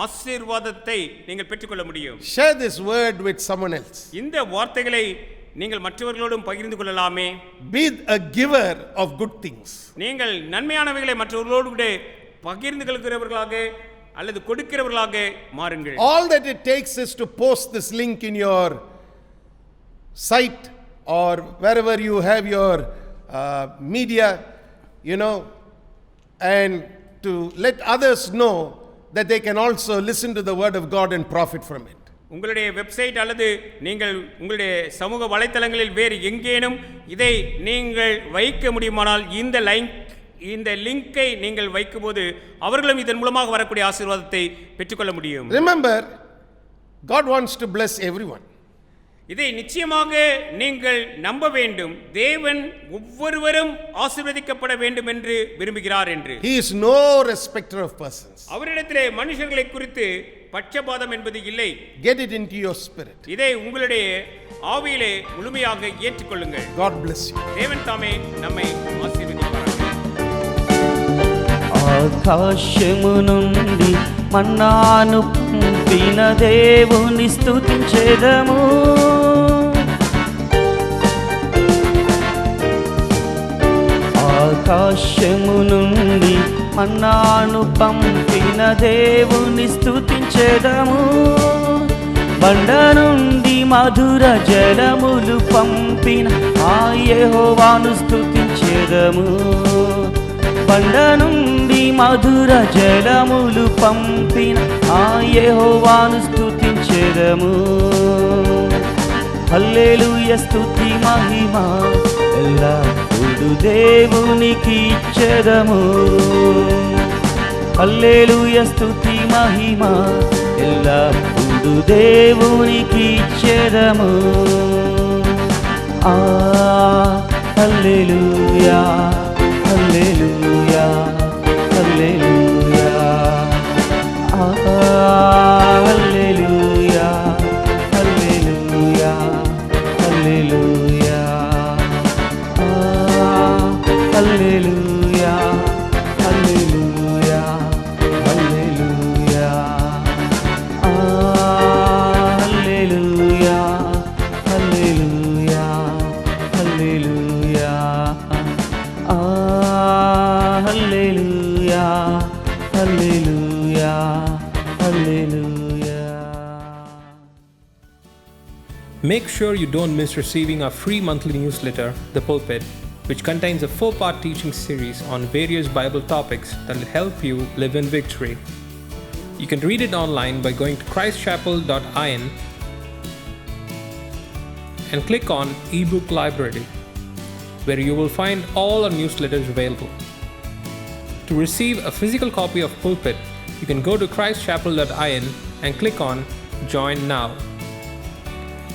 Speaker 2: ஆசீர்வாதத்தை நீங்கள் பெற்றுக்கொள்ள முடியும்.
Speaker 1: Share this word with someone else.
Speaker 2: இந்த வார்த்தைகளை நீங்கள் மற்றவர்களோடும் பகிர்ந்து கொள்ளலாமே.
Speaker 1: Be a giver of good things.
Speaker 2: நீங்கள் நன்மையானவைகளை மற்றவர்களோடு கூட பகிர்ந்து கொள்கிறவர்களாக அல்லது கொடுக்கிறவர்களாக மாறுங்கள்.
Speaker 1: All that it takes is to post this link in your site or wherever you have your media, and to let others know that they can also listen to the word of God and profit from it.
Speaker 2: உங்களுடைய website அல்லது நீங்கள் உங்களுடைய சமூக வலைத்தளங்களில் வேறு எங்கேனும் இதை நீங்கள் வைக்க முடியுமானால் இந்த லிங்கை நீங்கள் வைக்கும்போது அவர்களும் இதன் மூலமாக வரக்கூடிய ஆசீர்வாதத்தை பெற்றுக்கொள்ள முடியும்.
Speaker 1: Remember, God wants to bless everyone.
Speaker 2: இதை நிச்சயமாக நீங்கள் நம்ப வேண்டும். தேவன் ஒவ்வொருவரும் ஆசீர்வதிக்கப்பட வேண்டும் என்று விரும்புகிறார் என்று.
Speaker 1: He is no respecter of persons.
Speaker 2: அவரிடத்திலே மனுஷர்களை குறித்து பட்சபாதம் என்பது இல்லை.
Speaker 1: Get it into your spirit.
Speaker 2: இதை உங்களுடைய ஆவியிலே முழுமையாக ஏற்றுக்கொள்ளுங்கள்.
Speaker 1: God bless you.
Speaker 2: தேவன் தாமே நம்மை ஆசீர்வதிப்பாராக.
Speaker 3: ఆకాశము నుండి మన్నాను పంపిన దేవుని స్తుతించెదము. ఆకాశము నుండి మన్నాను పంపిన దేవుని స్తుతించెదము. బండ నుండి మధుర జలములు పంపిన ఆ యెహోవాను స్తుతించెదము. బండ నుండి మధుర జలములు పంపిన ఆ యెహోవాను స్తుతించెదము. హల్లెలూయా స్తుతి మహిమ ఎల్లప్పుడూ దేవునికి ఇచ్చెదము. హల్లెలూయా స్తుతి మహిమ ఎల్లప్పుడూ దేవునికి ఇచ్చెదము. హల్లెలూయా హల్లెలూయా హల్లెలూయా హల్లెలూయా హల్లెలూయా హల్లెలూయా హల్లెలూయా హల్లెలూయా హల్లెలూయా హల్లెలూయా హల్లెలూయా హల్లెలూయా Hallelujah, hallelujah, hallelujah.
Speaker 4: Make sure you don't miss receiving our free monthly newsletter, The Pulpit, which contains a 4-part teaching series on various Bible topics that will help you live in victory. You can read it online by going to christchapel.in and click on eBook Library, where you will find all our newsletters available. To receive a physical copy of Pulpit, you can go to christchapel.in and click on Join Now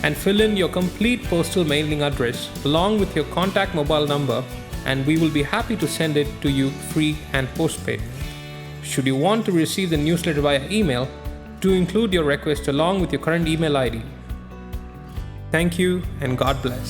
Speaker 4: and fill in your complete postal mailing address along with your contact mobile number, and we will be happy to send it to you free and postpaid. Should you want to receive the newsletter via email, do include your request along with your current email ID. Thank you and God bless.